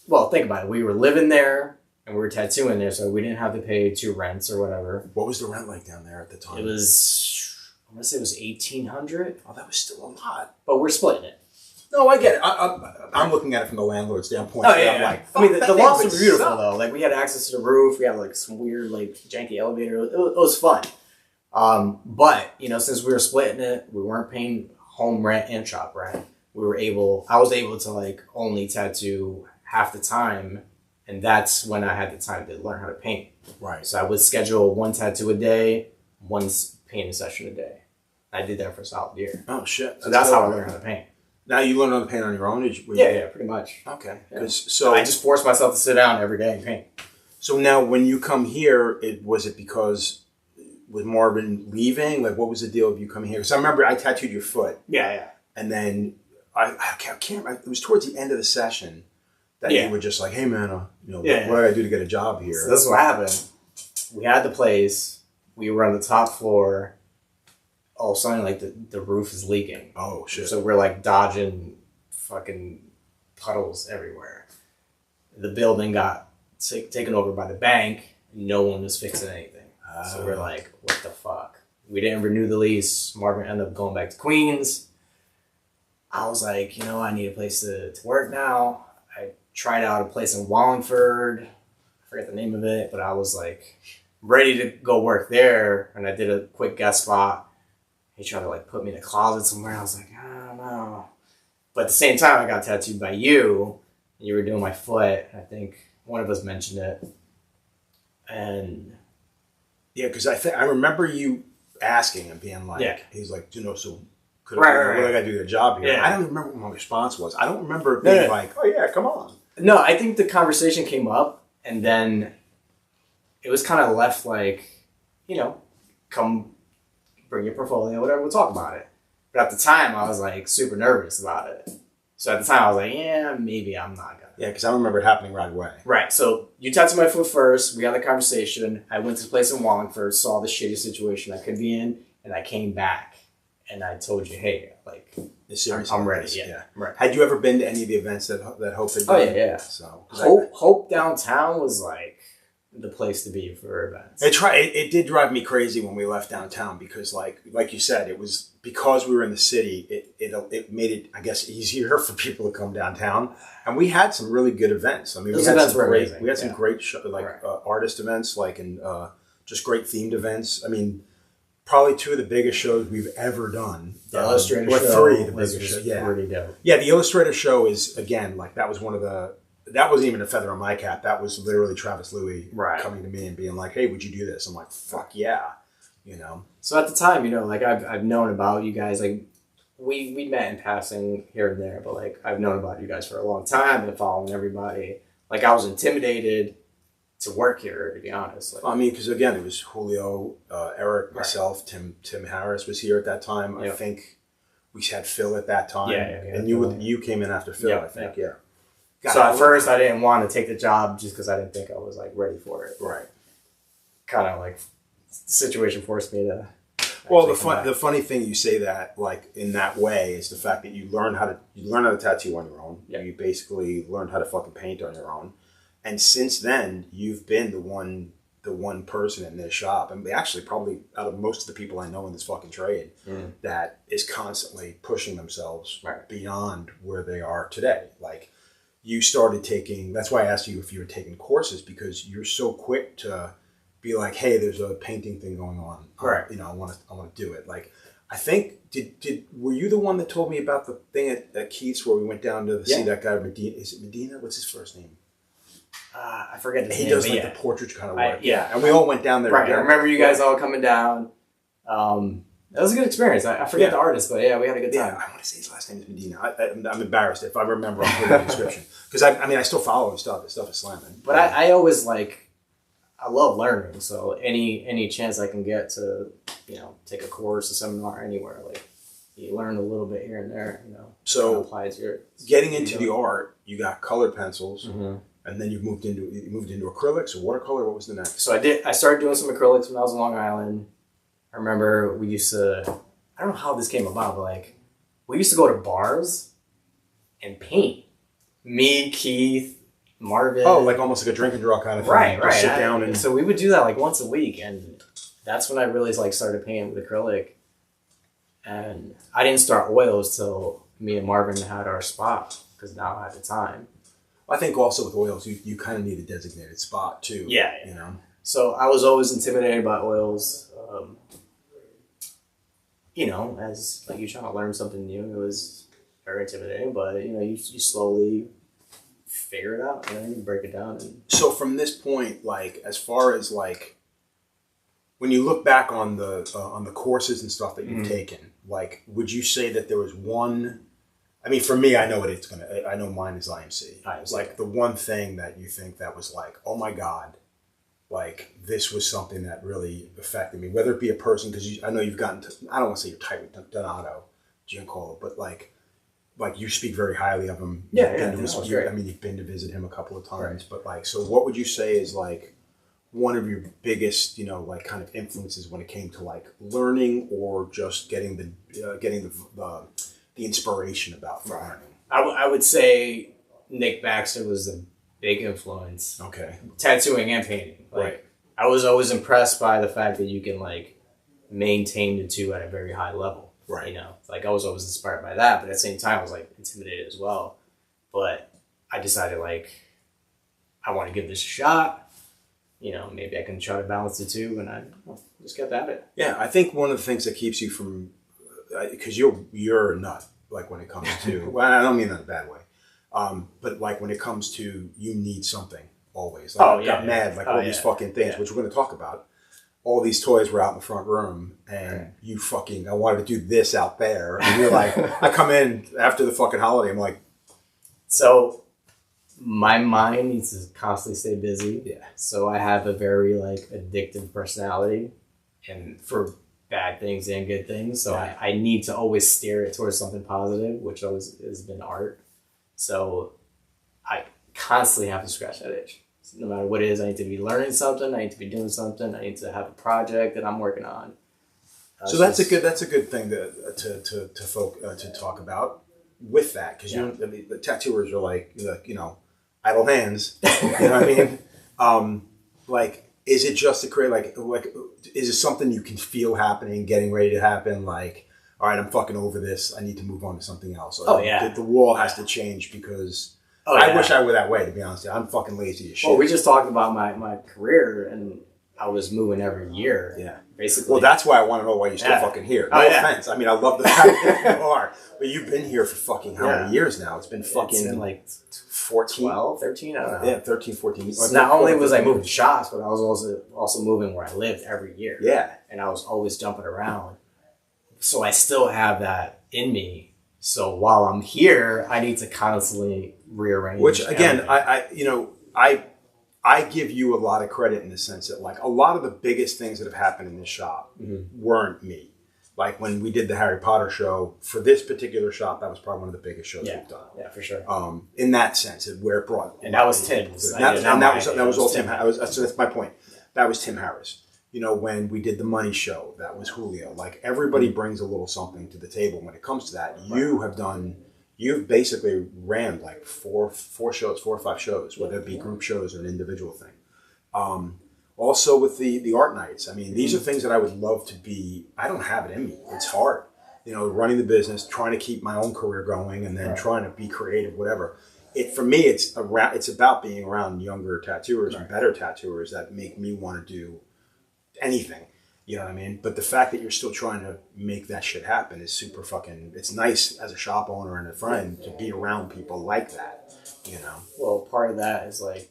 Well, think about it. We were living there and we were tattooing there, so we didn't have to pay 2 rents or whatever. What was the rent like down there at the time? It was, I want to say it was $1,800. Oh, that was still a lot. But we're splitting it. No, I get it. I'm looking at it from the landlord's standpoint. Oh, yeah. I'm like, I mean, the lofts were beautiful, though. Like, we had access to the roof. We had, some weird, janky elevator. It was fun. But, since we were splitting it, we weren't paying home rent and shop rent. I was able to only tattoo half the time, and that's when I had the time to learn how to paint. Right. So I would schedule 1 tattoo a day, 1 painting session a day. I did that for a solid year. Oh shit! So that's how I learned how to paint. Now you learn how to paint on your own? Yeah, pretty much. Okay. Yeah. So I just forced myself to sit down every day and paint. So now when you come here, was it because with Marvin leaving? What was the deal of you coming here? Because I remember I tattooed your foot. Yeah. And then I can't remember. It was towards the end of the session that you were just like, hey man, what do I do to get a job here? So this is what happened. We had the place. We were on the top floor. All of a sudden, the roof is leaking. Oh, shit. So we're, dodging fucking puddles everywhere. The building got taken over by the bank. No one was fixing anything. So we're like, what the fuck? We didn't renew the lease. Marvin ended up going back to Queens. I was like, I need a place to work now. I tried out a place in Wallingford. I forget the name of it, but I was, ready to go work there. And I did a quick guest spot. He tried to put me in a closet somewhere. I was like, I don't know. But at the same time, I got tattooed by you. And you were doing my foot. I think one of us mentioned it. And yeah, because I remember you asking and being like, he's like, so what do I got to do to get a job here? Yeah. I don't remember what my response was. I don't remember it being like, oh yeah, come on. No, I think the conversation came up and then it was kind of left come bring your portfolio, whatever, we'll talk about it. But at the time, I was super nervous about it. So at the time, I was like, yeah, maybe I'm not gonna. Yeah, because I remember it happening right away. Right. So you tattooed my foot first. We had the conversation. I went to the place in Wallingford, saw the shitty situation I could be in, and I came back and I told you, hey, I'm ready. Yeah. Right. Had you ever been to any of the events that Hope had done? Oh yeah. So Hope downtown was the place to be for events. It did drive me crazy when we left downtown because like you said, it was because we were in the city, it made it, I guess, easier for people to come downtown. And we had some really good events. I mean, those events were amazing. We had some great artist events, and just great themed events. I mean, probably 2 of the biggest shows we've ever done. The Illustrator show. 3 of the biggest shows. Yeah. Pretty dope. Yeah, the Illustrator show is, again, that was one of that wasn't even a feather in my cap. That was literally Travis Louis Right. coming to me and being like, "Hey, would you do this?" I'm like, "Fuck yeah," you know. So at the time, you know, like I've known about you guys, like we met in passing here and there, but like I've known about you guys for a long time, been following everybody. Like I was intimidated to work here, to be honest. Like, I mean, because again, it was Julio, Eric, myself, Tim Harris was here at that time. Yep. I think we had Phil at that time, Yeah, and you came in after Phil, Yep, I think, yep. yeah. So at first, I didn't want to take the job just because I didn't think I was like ready for it. Right. Kind of like the situation forced me to. Well, actually the funny thing you say that like in that way is the fact that you learn how to tattoo on your own. Yeah. You basically learned how to fucking paint on your own, and since then you've been the one person in this shop, and actually probably out of most of the people I know in this fucking trade that is constantly pushing themselves Right. beyond where they are today. Like you started taking. That's why I asked you if you were taking courses, because you're so quick to be like, hey, there's a painting thing going on. Right. You know, I want to do it. Like, I think were you the one that told me about the thing at Keith's where we went down to see that guy Medina? Is it Medina? What's his first name? I forget his He name. does but like yeah. the portrait kind of work. Yeah. And we all went down there. Right. I together. remember you guys all coming down. That was a good experience. I forget the artist, but yeah, we had a good time. Yeah, I want to say his last name is Medina. I'm embarrassed if I remember. I'll put it in the description because I still follow his stuff. His stuff is slamming. But I always I love learning, so any chance I can get to, you know, take a course, a seminar, anywhere, like you learn a little bit here and there, you know. So apply to your getting into the art, you got colored pencils, Mm-hmm. and then you moved into acrylics or watercolor. What was the next? So I started doing some acrylics when I was in Long Island. I remember we used to, I don't know how this came about, but like we used to go to bars and paint. Me, Keith, Marvin. Oh, like almost like a drink and draw kind of thing. Right. Just sit down and so we would do that like once a week, and that's when I really like started painting with acrylic. And I didn't start oils till me and Marvin had our spot, because now I had the time. I think also with oils, you kind of need a designated spot too. Yeah. You know. So I was always intimidated by oils. You know, as like you're trying to learn something new, it was very intimidating. But you know, you slowly figure it out, and then you break it down. And So from this point, like as far as like when you look back on the courses and stuff that you've taken, like would you say that there was one? I mean, for me, I know what it's gonna. I know mine is IMC. Like the one thing that you think that was like, oh my god, like this was something that really affected me. Whether it be a person, because I know you've gotten to. I don't want to say you're tight with Donato Giancarlo, but like you speak very highly of him. Great. I mean, you've been to visit him a couple of times, but like, so what would you say is like one of your biggest, you know, like kind of influences when it came to like learning or just getting the inspiration about learning? I would say Nick Baxter was a big influence. Okay. Tattooing and painting. Like, Right. I was always impressed by the fact that you can like maintain the two at a very high level. Right. You know, like I was always inspired by that, but at the same time I was like intimidated as well. But I decided like I want to give this a shot. You know, maybe I can try to balance the two, and I just kept at it. Yeah, I think one of the things that keeps you from, because you're a nut, like when it comes to, well, I don't mean that in a bad way, but like when it comes to you need something always. Like I got mad, like all these fucking things, which we're going to talk about. All these toys were out in the front room, and you fucking, I wanted to do this out there. And you're like, I come in after the fucking holiday, I'm like. So my mind needs to constantly stay busy. Yeah. So I have a very like addictive personality, and for bad things and good things. So I need to always steer it towards something positive, which always has been art. So I constantly have to scratch that itch. No matter what it is, I need to be learning something. I need to be doing something. I need to have a project that I'm working on. So that's a good thing to talk about with that, because you know, I mean, the tattooers are like you know, idle hands. You know what I mean? Like, is it just to create like is it something you can feel happening, getting ready to happen? Like, all right, I'm fucking over this. I need to move on to something else. Or the wall has to change because. I wish I were that way, to be honest. I'm fucking lazy as shit. Well, we just talked about my career, and I was moving every year. Yeah. Basically. Well, that's why I want to know why you're still fucking here. No offense. I mean, I love the fact that you are. But you've been here for fucking how many years now? It's been fucking... It's been like 14? 12, 13? I don't know. Yeah, 13, 14. So not only was I moving shops, but I was also moving where I lived every year. Yeah. And I was always jumping around. So I still have that in me. So while I'm here, I need to constantly rearrange. Which, again, everything. I give you a lot of credit in the sense that, like, a lot of the biggest things that have happened in this shop weren't me. Like, when we did the Harry Potter show, for this particular shop, that was probably one of the biggest shows we've done. Yeah, for sure. In that sense, where it brought... And that was Tim's. That was all Tim. So that's my point. That was Tim Harris. You know, when we did the Money Show, that was Julio. Like, everybody brings a little something to the table when it comes to that. You've basically ran like four or five shows, whether it be group shows or an individual thing. Also with the art nights. I mean, these are things that I would love to be. I don't have it in me. It's hard. You know, running the business, trying to keep my own career going, and then trying to be creative, whatever. For me, it's about being around younger tattooers and better tattooers that make me want to do anything. You know what I mean? But the fact that you're still trying to make that shit happen is super fucking... It's nice as a shop owner and a friend to be around people like that, you know? Well, part of that is, like,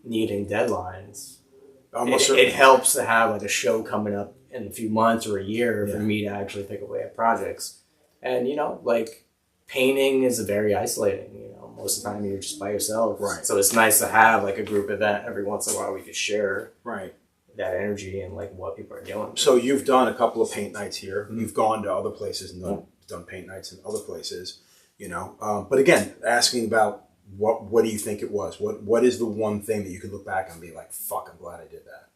needing deadlines. Almost it helps to have, like, a show coming up in a few months or a year for me to actually pick away at projects. And, you know, like, painting is very isolating, you know? Most of the time you're just by yourself. Right. So it's nice to have, like, a group event every once in a while we could share. Right. That energy and like what people are doing. So you've done a couple of paint nights here. You've gone to other places and done paint nights in other places, you know. But again, asking about what do you think it was? What is the one thing that you could look back and be like, fuck, I'm glad I did that?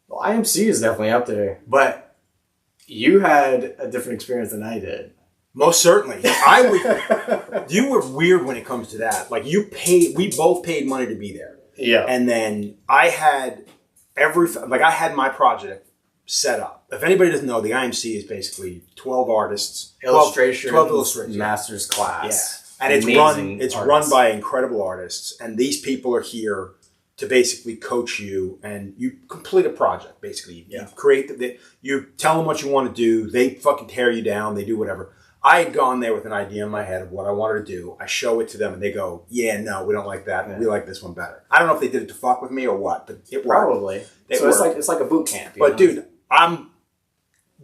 Well, IMC is definitely up there, but you had a different experience than I did. Most certainly. You were weird when it comes to that. Like we both paid money to be there. Yeah. And then I had I had my project set up. If anybody doesn't know, the IMC is basically 12 artists. 12 illustrations. Master's class. Yeah. And it's run by incredible artists. And these people are here to basically coach you, and you complete a project, basically. You create, you tell them what you want to do. They fucking tear you down. They do whatever. I had gone there with an idea in my head of what I wanted to do. I show it to them, and they go, yeah, no, we don't like that. Yeah. We like this one better. I don't know if they did it to fuck with me or what, but it worked. Probably. So it's like a boot camp. But, dude, I'm...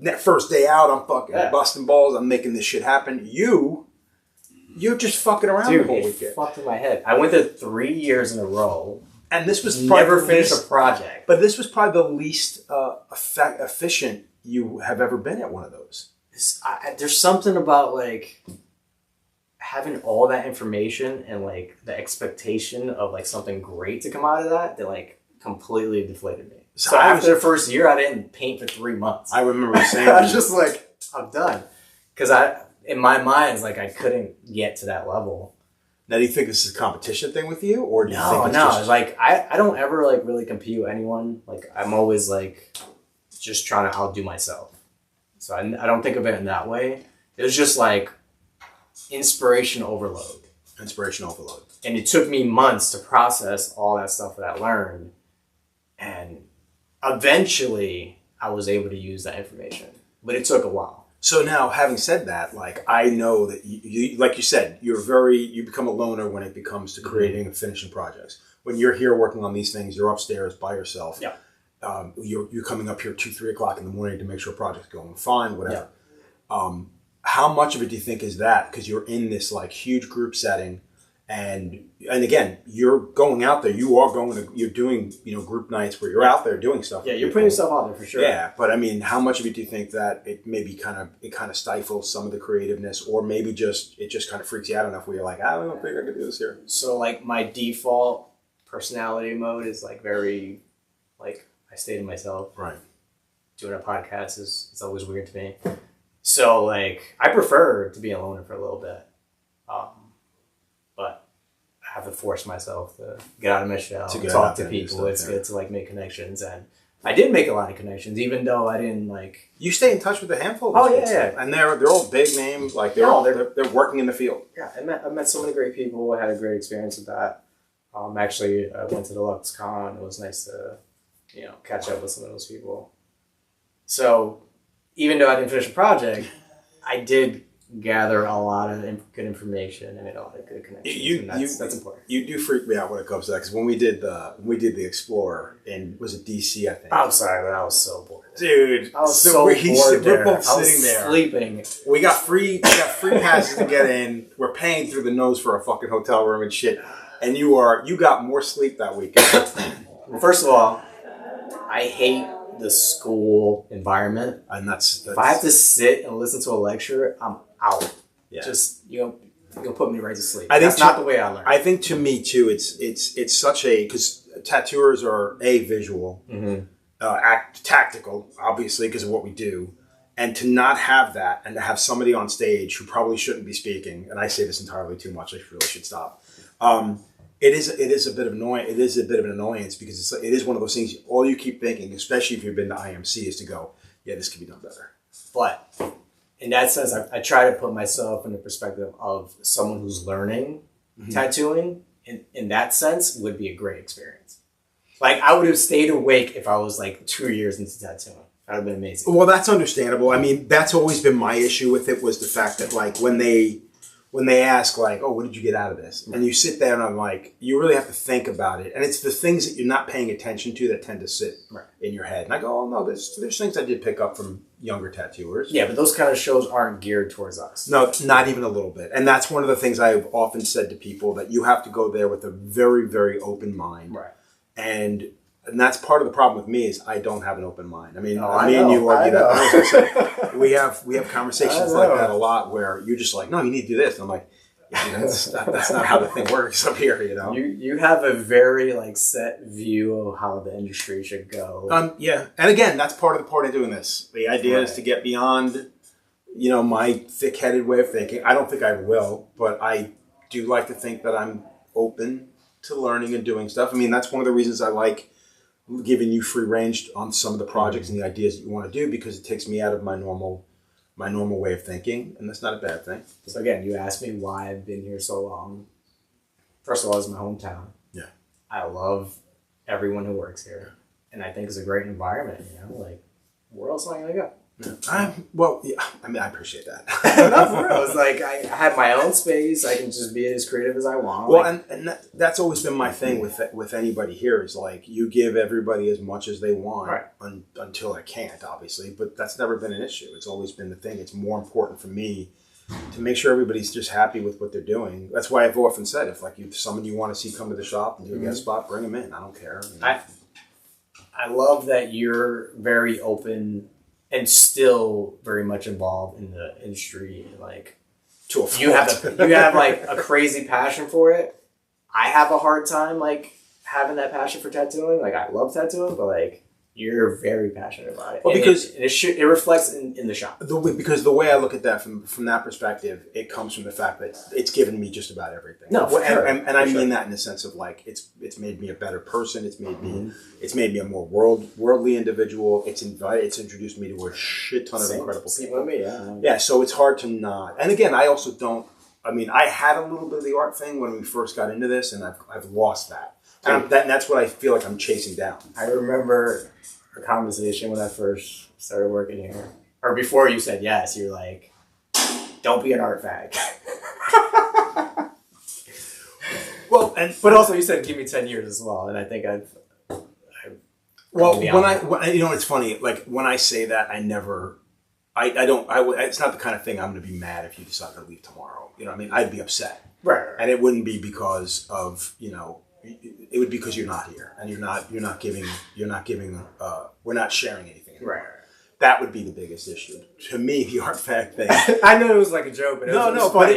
That first day out, I'm fucking busting balls. I'm making this shit happen. You're just fucking around the whole weekend. Fucked in my head. I went there 3 years in a row. And this was never finished a project. But this was probably the least efficient you have ever been at one of those. There's something about like having all that information and like the expectation of like something great to come out of that like completely deflated me. So after the first year, I didn't paint for 3 months. I remember you saying I was just like, I'm done. Because in my mind, it's like I couldn't get to that level. Now, do you think this is a competition thing with you, or do you think it's just... like I don't ever like really compete with anyone. Like I'm always like just trying to outdo myself. So I don't think of it in that way. It was just like inspiration overload. Inspiration overload. And it took me months to process all that stuff that I learned, and eventually I was able to use that information. But it took a while. So now, having said that, like I know that you like you said, you become a loner when it comes to creating and finishing projects. When you're here working on these things, you're upstairs by yourself. Yeah. You're coming up here 2-3 o'clock in the morning to make sure project's going fine, whatever. Yeah. How much of it do you think is that? Because you're in this like huge group setting, and again, you're going out there. You're doing group nights where you're out there doing stuff. Yeah, you're putting yourself out there for sure. Yeah, but I mean, how much of it do you think that it maybe kind of stifles some of the creativeness, or maybe it just kind of freaks you out enough where you're like, I don't think I could do this here. So like my default personality mode is like very like I stay to myself. Right. Doing a podcast is always weird to me. So like I prefer to be a loner for a little bit. But I have to force myself to get out of my shell, to talk to people. It's good to like make connections, and I did make a lot of connections, even though I didn't like. You stay in touch with a handful of those people. And they're all big names, like they're working in the field. Yeah, I met so many great people. I had a great experience with that. Actually, I went to the Lux Con. It was nice to catch up with some of those people. So even though I didn't finish the project, I did gather a lot of good information and made a lot of good connections. That's important. You do freak me out when it comes to that, because when we did the Explorer in, was it DC, I think? I'm sorry, but I was so bored. Dude, I was so bored there. We're both I was sitting there sleeping. We got free passes to get in. We're paying through the nose for a fucking hotel room and shit. And you got more sleep that weekend. First of all, I hate the school environment. And that's if I have to sit and listen to a lecture, I'm out. Yeah. Just you'll put me right to sleep. That's not the way I learn. I think to me too, it's such a, because tattooers are visual, tactical, obviously because of what we do, and to not have that and to have somebody on stage who probably shouldn't be speaking, and I say this entirely too much, I really should stop. It is a bit of annoying. It is a bit of an annoyance because it is one of those things. All you keep thinking, especially if you've been to IMC, is to go, yeah, this could be done better. But in that sense, I try to put myself in the perspective of someone who's learning tattooing. In that sense, would be a great experience. Like I would have stayed awake if I was like 2 years into tattooing. That would have been amazing. Well, that's understandable. I mean, that's always been my issue with it, was the fact that like when they ask like, oh, what did you get out of this? And you sit there and I'm like, you really have to think about it. And it's the things that you're not paying attention to that tend to sit in your head. And I go, oh no, there's things I did pick up from younger tattooers. Yeah, but those kind of shows aren't geared towards us. No, not even a little bit. And that's one of the things I've often said to people, that you have to go there with a very, very open mind. Right. And that's part of the problem with me, is I don't have an open mind. I mean, and you argue that. We have conversations like that a lot, where you're just like, no, you need to do this. And I'm like, yeah, that's not how the thing works up here, you know. You have a very like set view of how the industry should go. Yeah, and again, that's part of doing this. The idea is to get beyond, my thick-headed way of thinking. I don't think I will, but I do like to think that I'm open to learning and doing stuff. I mean, that's one of the reasons I like giving you free range on some of the projects and the ideas that you want to do, because it takes me out of my normal way of thinking, and that's not a bad thing. So again, you asked me why I've been here so long. First of all, it's my hometown. Yeah. I love everyone who works here, and I think it's a great environment, like where else am I going to go? Yeah. Well, yeah, I mean, I appreciate that. No, for real. It's like I have my own space. I can just be as creative as I want. Well, and that's always been my thing with anybody here, is like, you give everybody as much as they want until I can't, obviously. But that's never been an issue. It's always been the thing. It's more important for me to make sure everybody's just happy with what they're doing. That's why I've often said, if someone you want to see come to the shop and do a guest spot, bring them in. I don't care. I love that you're very open and still very much involved in the industry. Like, to a you have like a crazy passion for it. I have a hard time like having that passion for tattooing. Like, I love tattooing, but like, you're very passionate about it. Well, because it reflects in the shop. Because the way I look at that from that perspective, it comes from the fact that it's given me just about everything. No, for sure. And I mean that in the sense of like, it's made me a better person. It's made me a more worldly individual. It's introduced me to a shit ton of incredible people. With me, yeah. So it's hard to not. And again, I also don't. I mean, I had a little bit of the art thing when we first got into this, and I've lost that. And that's what I feel like I'm chasing down. I remember a conversation when I first started working here, or before you said yes. You're like, "Don't be an art fag." Well, but also you said give me 10 years as well, and I think I've well, it's funny. Like when I say that, it's not the kind of thing I'm going to be mad if you decide to leave tomorrow. You know what I mean? I'd be upset. Right. And it wouldn't be because of, it would be because you're not here and we're not sharing anything anymore. Right. That would be the biggest issue. To me, the art fact thing. I know it was like a joke, but it was funny.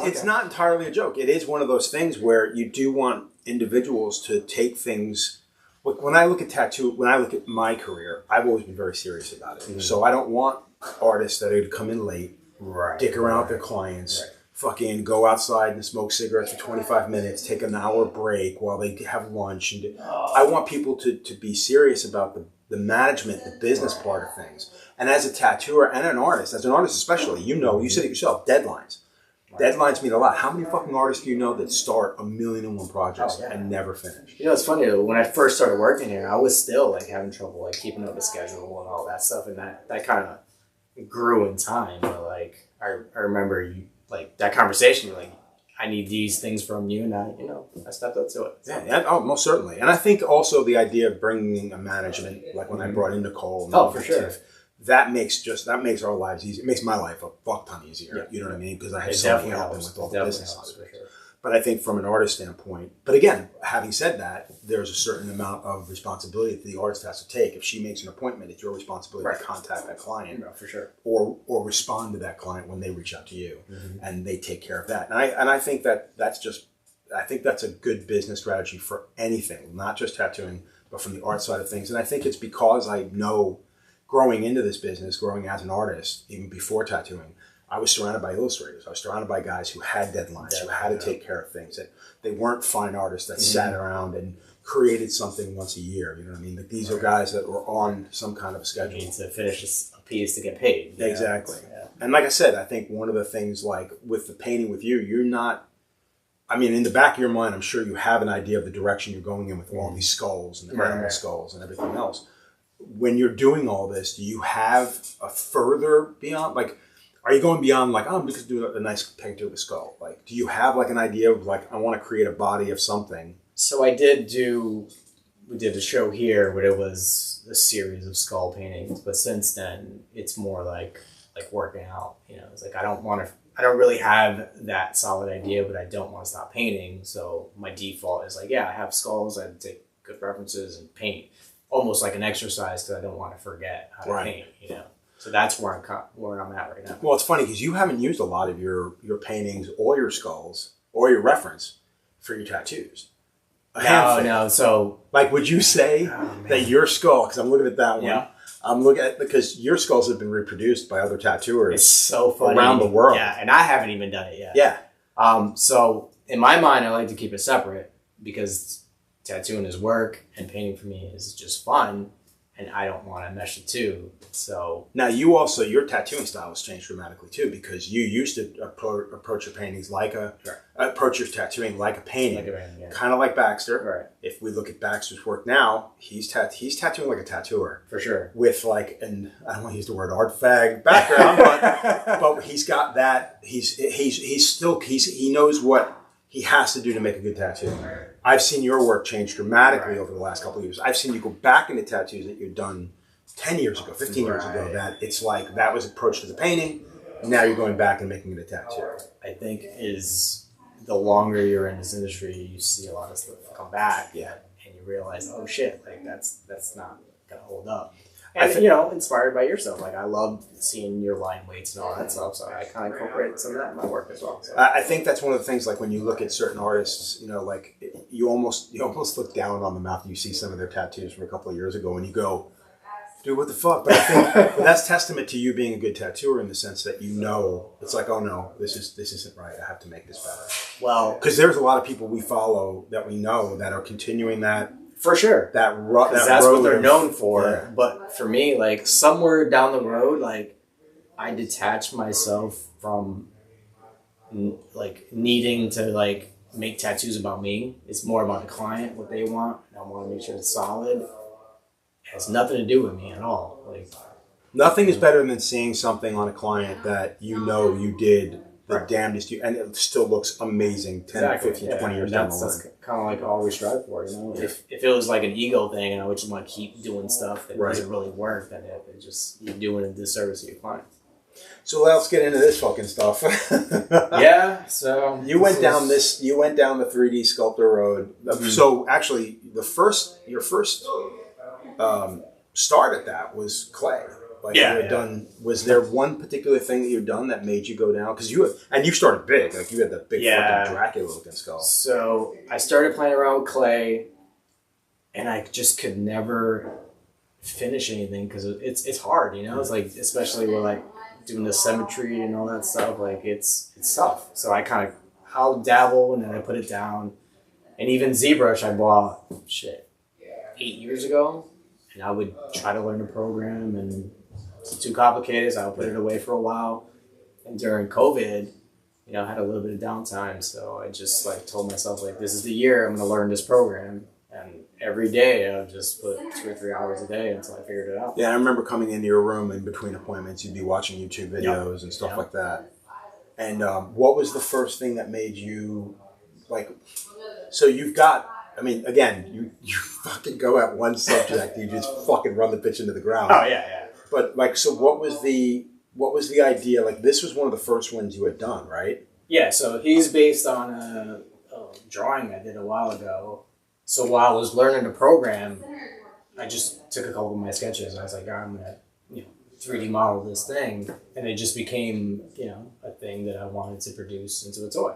It's not entirely a joke. It is one of those things where you do want individuals to take things. When I look at my career, I've always been very serious about it. Mm-hmm. So I don't want artists that are going to come in late, dick around with their clients, fucking go outside and smoke cigarettes for 25 minutes, take an hour break while they have lunch. And I want people to be serious about the management, the business part of things. And as a tattooer and an artist especially, you said it yourself, deadlines. Deadlines mean a lot. How many fucking artists do you know that start 1,000,001 projects and never finish? You know, it's funny though, when I first started working here, I was still like having trouble like keeping up the schedule and all that stuff, and that kind of grew in time. But like I remember you like that conversation, you're like, I need these things from you, and I stepped up to it. So. Yeah, oh, most certainly. And I think also the idea of bringing a management, like when I brought in Nicole, and for sure. That makes our lives easier. It makes my life a fuck ton easier. Yeah. You know what I mean? Because I have somebody helping with all the business. For sure. But I think from an artist standpoint, but again, having said that, there's a certain amount of responsibility that the artist has to take. If she makes an appointment, it's your responsibility to contact that client, for sure, or respond to that client when they reach out to you, and they take care of that. And I think that's a good business strategy for anything, not just tattooing, but from the art side of things. And I think it's because I know. Growing into this business, growing as an artist, even before tattooing, I was surrounded by illustrators. I was surrounded by guys who had deadlines, who had to take care of things. That they weren't fine artists that sat around and created something once a year. You know what I mean? Like these are guys that were on some kind of schedule. You need to finish a piece to get paid. Exactly. Yeah. And like I said, I think one of the things like with the painting with you, you're not, I mean, in the back of your mind, I'm sure you have an idea of the direction you're going in with all these skulls and the animal skulls and everything else. When you're doing all this, do you have a further beyond, like, are you going beyond like, oh, I'm just doing a nice picture of the skull? Like, do you have like an idea of like, I want to create a body of something? So we did a show here where it was a series of skull paintings, but since then it's more like working out, it's like, I don't really have that solid idea, but I don't want to stop painting. So my default is like, I have skulls. I take good references and paint. Almost like an exercise because I don't want to forget how to paint, So that's where I'm at right now. Well, it's funny because you haven't used a lot of your paintings or your skulls or your reference for your tattoos. No. So, like, would you say that your skull? Because I'm looking at that one. Yeah. I'm looking at because your skulls have been reproduced by other tattooers. It's so funny around the world. Yeah, and I haven't even done it yet. Yeah. So in my mind, I like to keep it separate because tattooing is work and painting for me is just fun, and I don't want to mesh the two. So now your tattooing style has changed dramatically too, because you used to approach your paintings like approach your tattooing like a painting, kind of like Baxter. Right. If we look at Baxter's work now, he's tattooing like a tattooer for sure, with like an, I don't want to use the word art fag background, but he's got that. He knows what he has to do to make a good tattoo. I've seen your work change dramatically over the last couple of years. I've seen you go back into tattoos that you've done 10 years ago, 15 years ago, that it's like that was approached as a painting. Now you're going back and making it a tattoo. I think is the longer you're in this industry, you see a lot of stuff come back. Yeah. And you realize, oh shit, like that's not going to hold up. And, inspired by yourself. Like, I love seeing your line weights and all that stuff, so I kind of incorporate some of that in my work as well. So. I think that's one of the things, like, when you look at certain artists, like, you almost look down on them after you see some of their tattoos from a couple of years ago, and you go, dude, what the fuck? But I think that's testament to you being a good tattooer in the sense that it's like, oh, no, this isn't right. I have to make this better. Well, because there's a lot of people we follow that we know that are continuing that. For sure. That's what they're known for. Yeah. But for me, like, somewhere down the road, like, I detach myself from, like, needing to, like, make tattoos about me. It's more about the client, what they want. I want to make sure it's solid. It has nothing to do with me at all. Like, nothing is better than seeing something on a client that you did the damnedest and it still looks amazing 10, 15, 20 years down the line. That's kind of like all we strive for, Yeah. If it was like an ego thing and I would just want to keep doing stuff that doesn't really work, then you're doing a disservice to your clients. So let's get into this fucking stuff. So you went down the 3D sculptor road. Mm-hmm. So actually your first start at that was clay. Like you had done, was there one particular thing that you'd done that made you go down? Because you started big, like you had that big fucking Dracula looking skull. So I started playing around with clay, and I just could never finish anything because it's hard, It's like, especially with like doing the symmetry and all that stuff, like it's tough. So I'll dabble and then I put it down, and even ZBrush I bought 8 years ago, and I would try to learn the program and. It's too complicated, so I'll put it away for a while. And during COVID, I had a little bit of downtime, so I just like told myself like, this is the year I'm going to learn this program, and every day I would just put 2 or 3 hours a day until I figured it out. Yeah, I remember coming into your room in between appointments. You'd be watching YouTube videos and stuff like that. And what was the first thing that made you like? So you've got. I mean, again, you fucking go at one subject, you just fucking run the bitch into the ground. Oh yeah. But like, so what was the idea? Like, this was one of the first ones you had done, right? Yeah. So he's based on a drawing I did a while ago. So while I was learning the program, I just took a couple of my sketches. And I was like, I'm gonna 3D model this thing, and it just became a thing that I wanted to produce into a toy.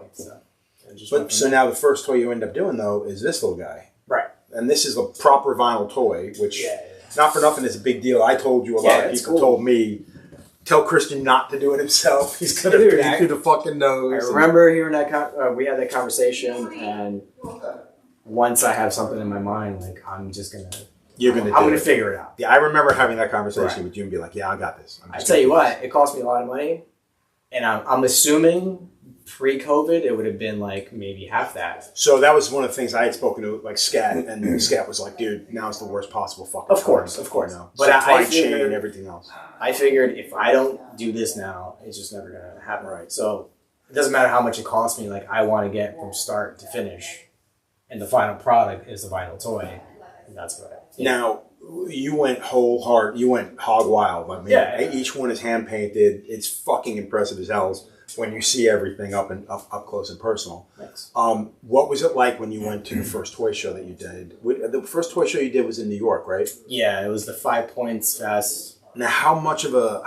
So now the first toy you end up doing though is this little guy, right? And this is a proper vinyl toy, which not for nothing is a big deal. I told you a lot of people told me, tell Christian not to do it himself. He's gonna beat through the fucking nose. I remember hearing that we had that conversation, and once I have something in my mind, like I'm gonna figure it out. Yeah, I remember having that conversation with you and be like, yeah, I got this. I tell you what, it cost me a lot of money, and I'm assuming pre-COVID it would have been like maybe half that. So that was one of the things I had spoken to like Scat, and Scat was like, dude, now is the worst possible fucking Of course. But supply chain and everything else. I figured if I don't do this now, it's just never gonna happen. Right. So it doesn't matter how much it costs me, like I want to get from start to finish, and the final product is the vinyl toy, and that's what Now, you went you went hog wild. I mean, each one is hand painted. It's fucking impressive as hell when you see everything up close and personal. Thanks. What was it like when you went to the first toy show that you did? The first toy show you did was in New York, right? Yeah, it was the 5 Points Fest. Now, how much of a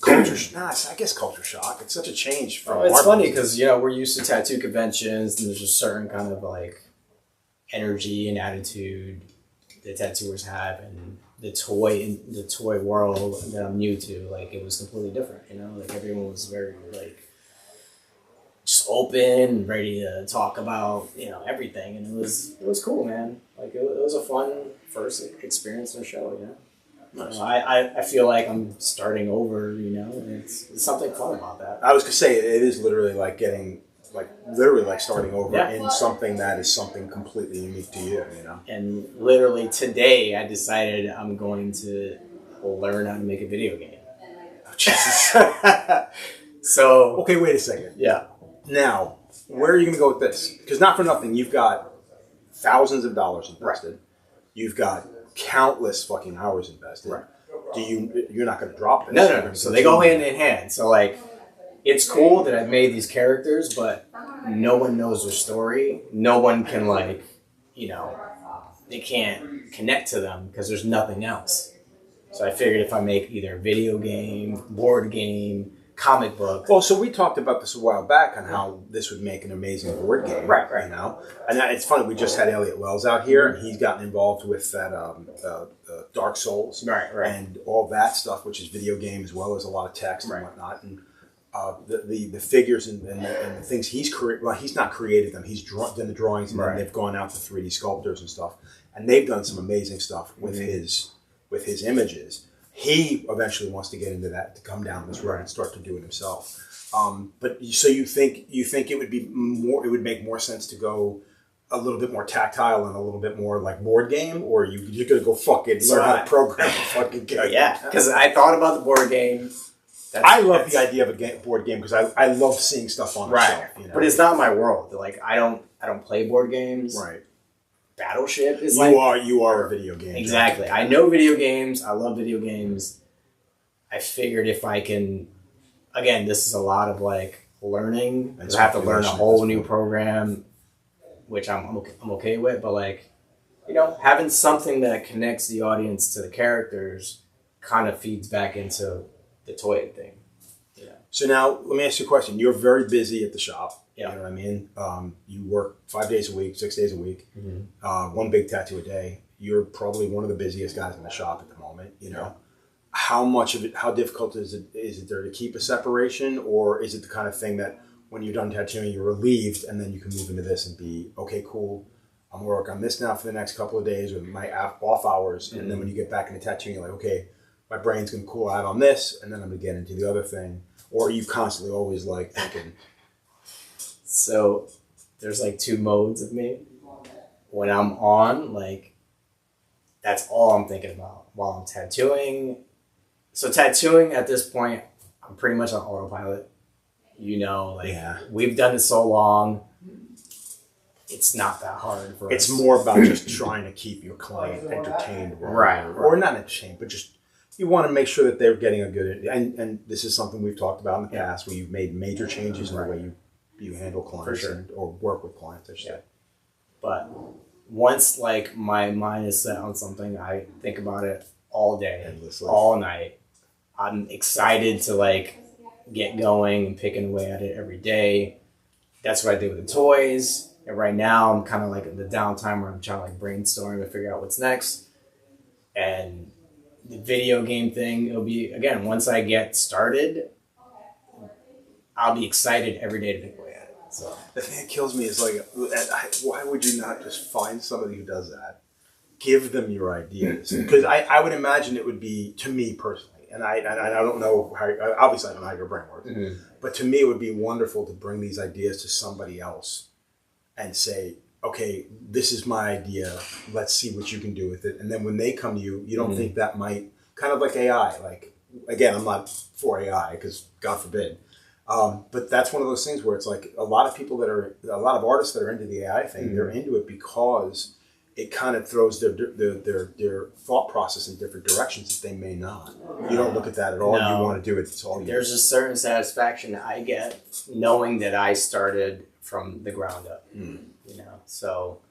culture? I guess culture shock. It's such a change from. It's funny because we're used to tattoo conventions, and there's a certain kind of like energy and attitude the tattooers have, and the toy world that I'm new to, like it was completely different. Like everyone was very like just open and ready to talk about everything, and it was cool, man. Like it was a fun first experience in a show. Nice. I feel like I'm starting over. And it's something fun about that. I was gonna say it is literally like getting. Literally starting over in something that is something completely unique to you, And literally today I decided I'm going to learn how to make a video game. Oh, Jesus. So... Okay, wait a second. Yeah. Now, where are you going to go with this? Because not for nothing, you've got thousands of dollars invested. Right. You've got countless fucking hours invested. Right. You're not going to drop this. No. So they go hand in hand. So it's cool that I've made these characters, but no one knows their story. No one can they can't connect to them because there's nothing else. So I figured if I make either a video game, board game, comic book. Well, so we talked about this a while back on how this would make an amazing board game. Right. And it's funny, we just had Elliot Wells out here, and he's gotten involved with that Dark Souls. Right. And all that stuff, which is video game as well as a lot of text and whatnot. And the figures and the things he's created. Well, he's not created them. He's done the drawings, and then they've gone out to 3D sculptors and stuff, and they've done some amazing stuff with his images. He eventually wants to get into that, to come down this road and start to do it himself. But so you think it would make more sense to go a little bit more tactile and a little bit more like board game, or you're gonna go fucking learn how to program a fucking game? Yeah, because I thought about the board game. I love the idea of a board game because I love seeing stuff on the shelf. But it's not my world. Like I don't play board games. Right. Battleship is you are a video game. Exactly. I know video games. I love video games. I figured if I can, again, this is a lot of learning. I have to learn a whole new program, which I'm okay with. But having something that connects the audience to the characters kind of feeds back into the toy thing. So now let me ask you a question. You're very busy at the shop. Yeah. You know what I mean? You work 5 days a week, 6 days a week, one big tattoo a day. You're probably one of the busiest guys in the shop at the moment. How difficult is it there to keep a separation, or is it the kind of thing that when you're done tattooing, you're relieved and then you can move into this and be, okay, cool, I'm going to work on this now for the next couple of days with my off hours. And then when you get back into tattooing, you're like, okay, my brain's going to cool out on this, and then I'm going to get into the other thing. Or are you constantly always like thinking? So there's like two modes of me. When I'm on, like, that's all I'm thinking about while I'm tattooing. So tattooing at this point, I'm pretty much on autopilot. You know, like, we've done it so long. It's not that hard for us. It's more about just trying to keep your client entertained. Right. Or not entertained, but just you want to make sure that they're getting a good... And this is something we've talked about in the past where you've made major changes in the way you handle clients or work with clients, I should say. But once, like, my mind is set on something, I think about it all day, endlessly, all night. I'm excited to, like, get going and picking away at it every day. That's what I did with the toys. And right now, I'm kind of like in the downtime where I'm trying to like brainstorm and figure out what's next. And the video game thing, it'll be, again, once I get started, I'll be excited every day to pick away at it. So the thing that kills me is like, why would you not just find somebody who does that? Give them your ideas. Because I would imagine it would be, to me personally, and I don't know how, obviously I don't know how your brain works, but to me it would be wonderful to bring these ideas to somebody else and say, okay, this is my idea. Let's see what you can do with it. And then when they come to you, you don't think that might, kind of like AI. Like, again, I'm not for AI because God forbid. But that's one of those things where it's like a lot of artists that are into the AI thing, they're into it because it kind of throws their thought process in different directions that they may not. You don't look at that at all. No. You want to do it. It's all There's a certain satisfaction I get knowing that I started from the ground up, you know? So,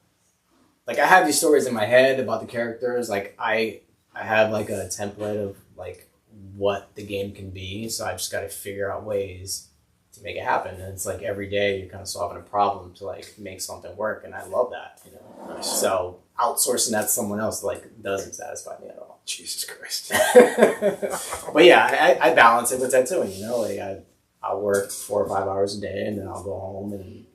like, I have these stories in my head about the characters. Like, I have, like, a template of, like, what the game can be. So I just got to figure out ways to make it happen. And it's like every day you're kind of solving a problem to, like, make something work. And I love that, you know? Nice. So outsourcing that to someone else, like, doesn't satisfy me at all. Jesus Christ. But yeah, I balance it with tattooing, you know? Like, I'll work 4 or 5 hours a day and then I'll go home and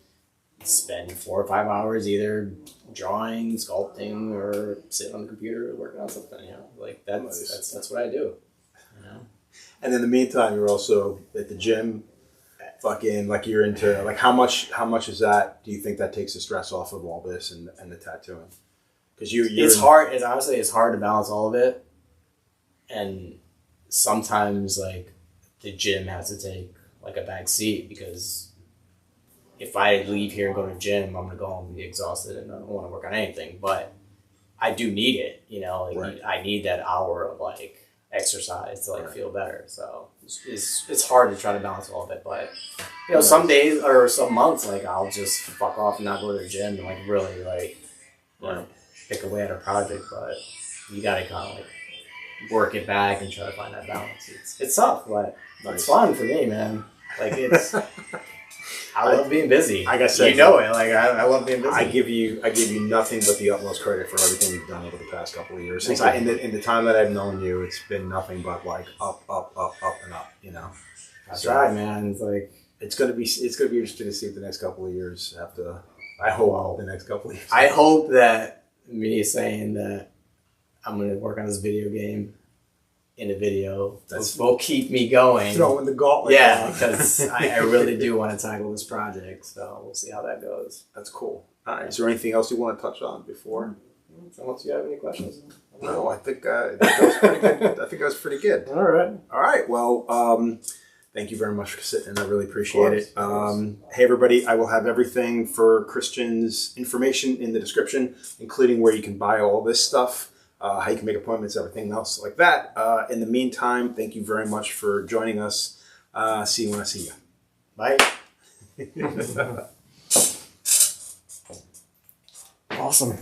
spend 4 or 5 hours either drawing, sculpting, or sitting on the computer working on something, you know? Like, that's what I do, you know? And in the meantime, you're also at the gym, fucking, like, you're into, like, how much is that, do you think that takes the stress off of all this and the tattooing? Because it's hard, honestly, it's hard to balance all of it. And sometimes, like, the gym has to take, like, a back seat because if I leave here and go to the gym, I'm going to go home and be exhausted and I don't want to work on anything. But I do need it, you know? Like, I need that hour of, like, exercise to, like, feel better. So it's hard to try to balance all of it. But, you know, some days or some months, like, I'll just fuck off and not go to the gym and, like, really, like, you know, pick away at a project. But you got to kind of, like, work it back and try to find that balance. It's tough, but it's fun for me, man. Like, it's... I love being busy. Like I said, you know it. Like, I love being busy. I give you nothing but the utmost credit for everything you've done over the past couple of years. Since in the time that I've known you, it's been nothing but like up and up. You know. That's right, man. It's like it's gonna be interesting to see what the next couple of years have to. I hope the next couple of years. I hope that me saying that I'm gonna work on this video game in a video will keep me going. Throwing the gauntlet. Yeah, because I really do want to tackle this project. So we'll see how that goes. That's cool. All right. Is there anything else you want to touch on before? Unless you have any questions. No, I think that was pretty good. I think that was pretty good. All right. Well, thank you very much for sitting. I really appreciate it. Hey, everybody, I will have everything for Christian's information in the description, including where you can buy all this stuff. How you can make appointments, everything else like that. In the meantime, thank you very much for joining us. See you when I see you. Bye. Awesome.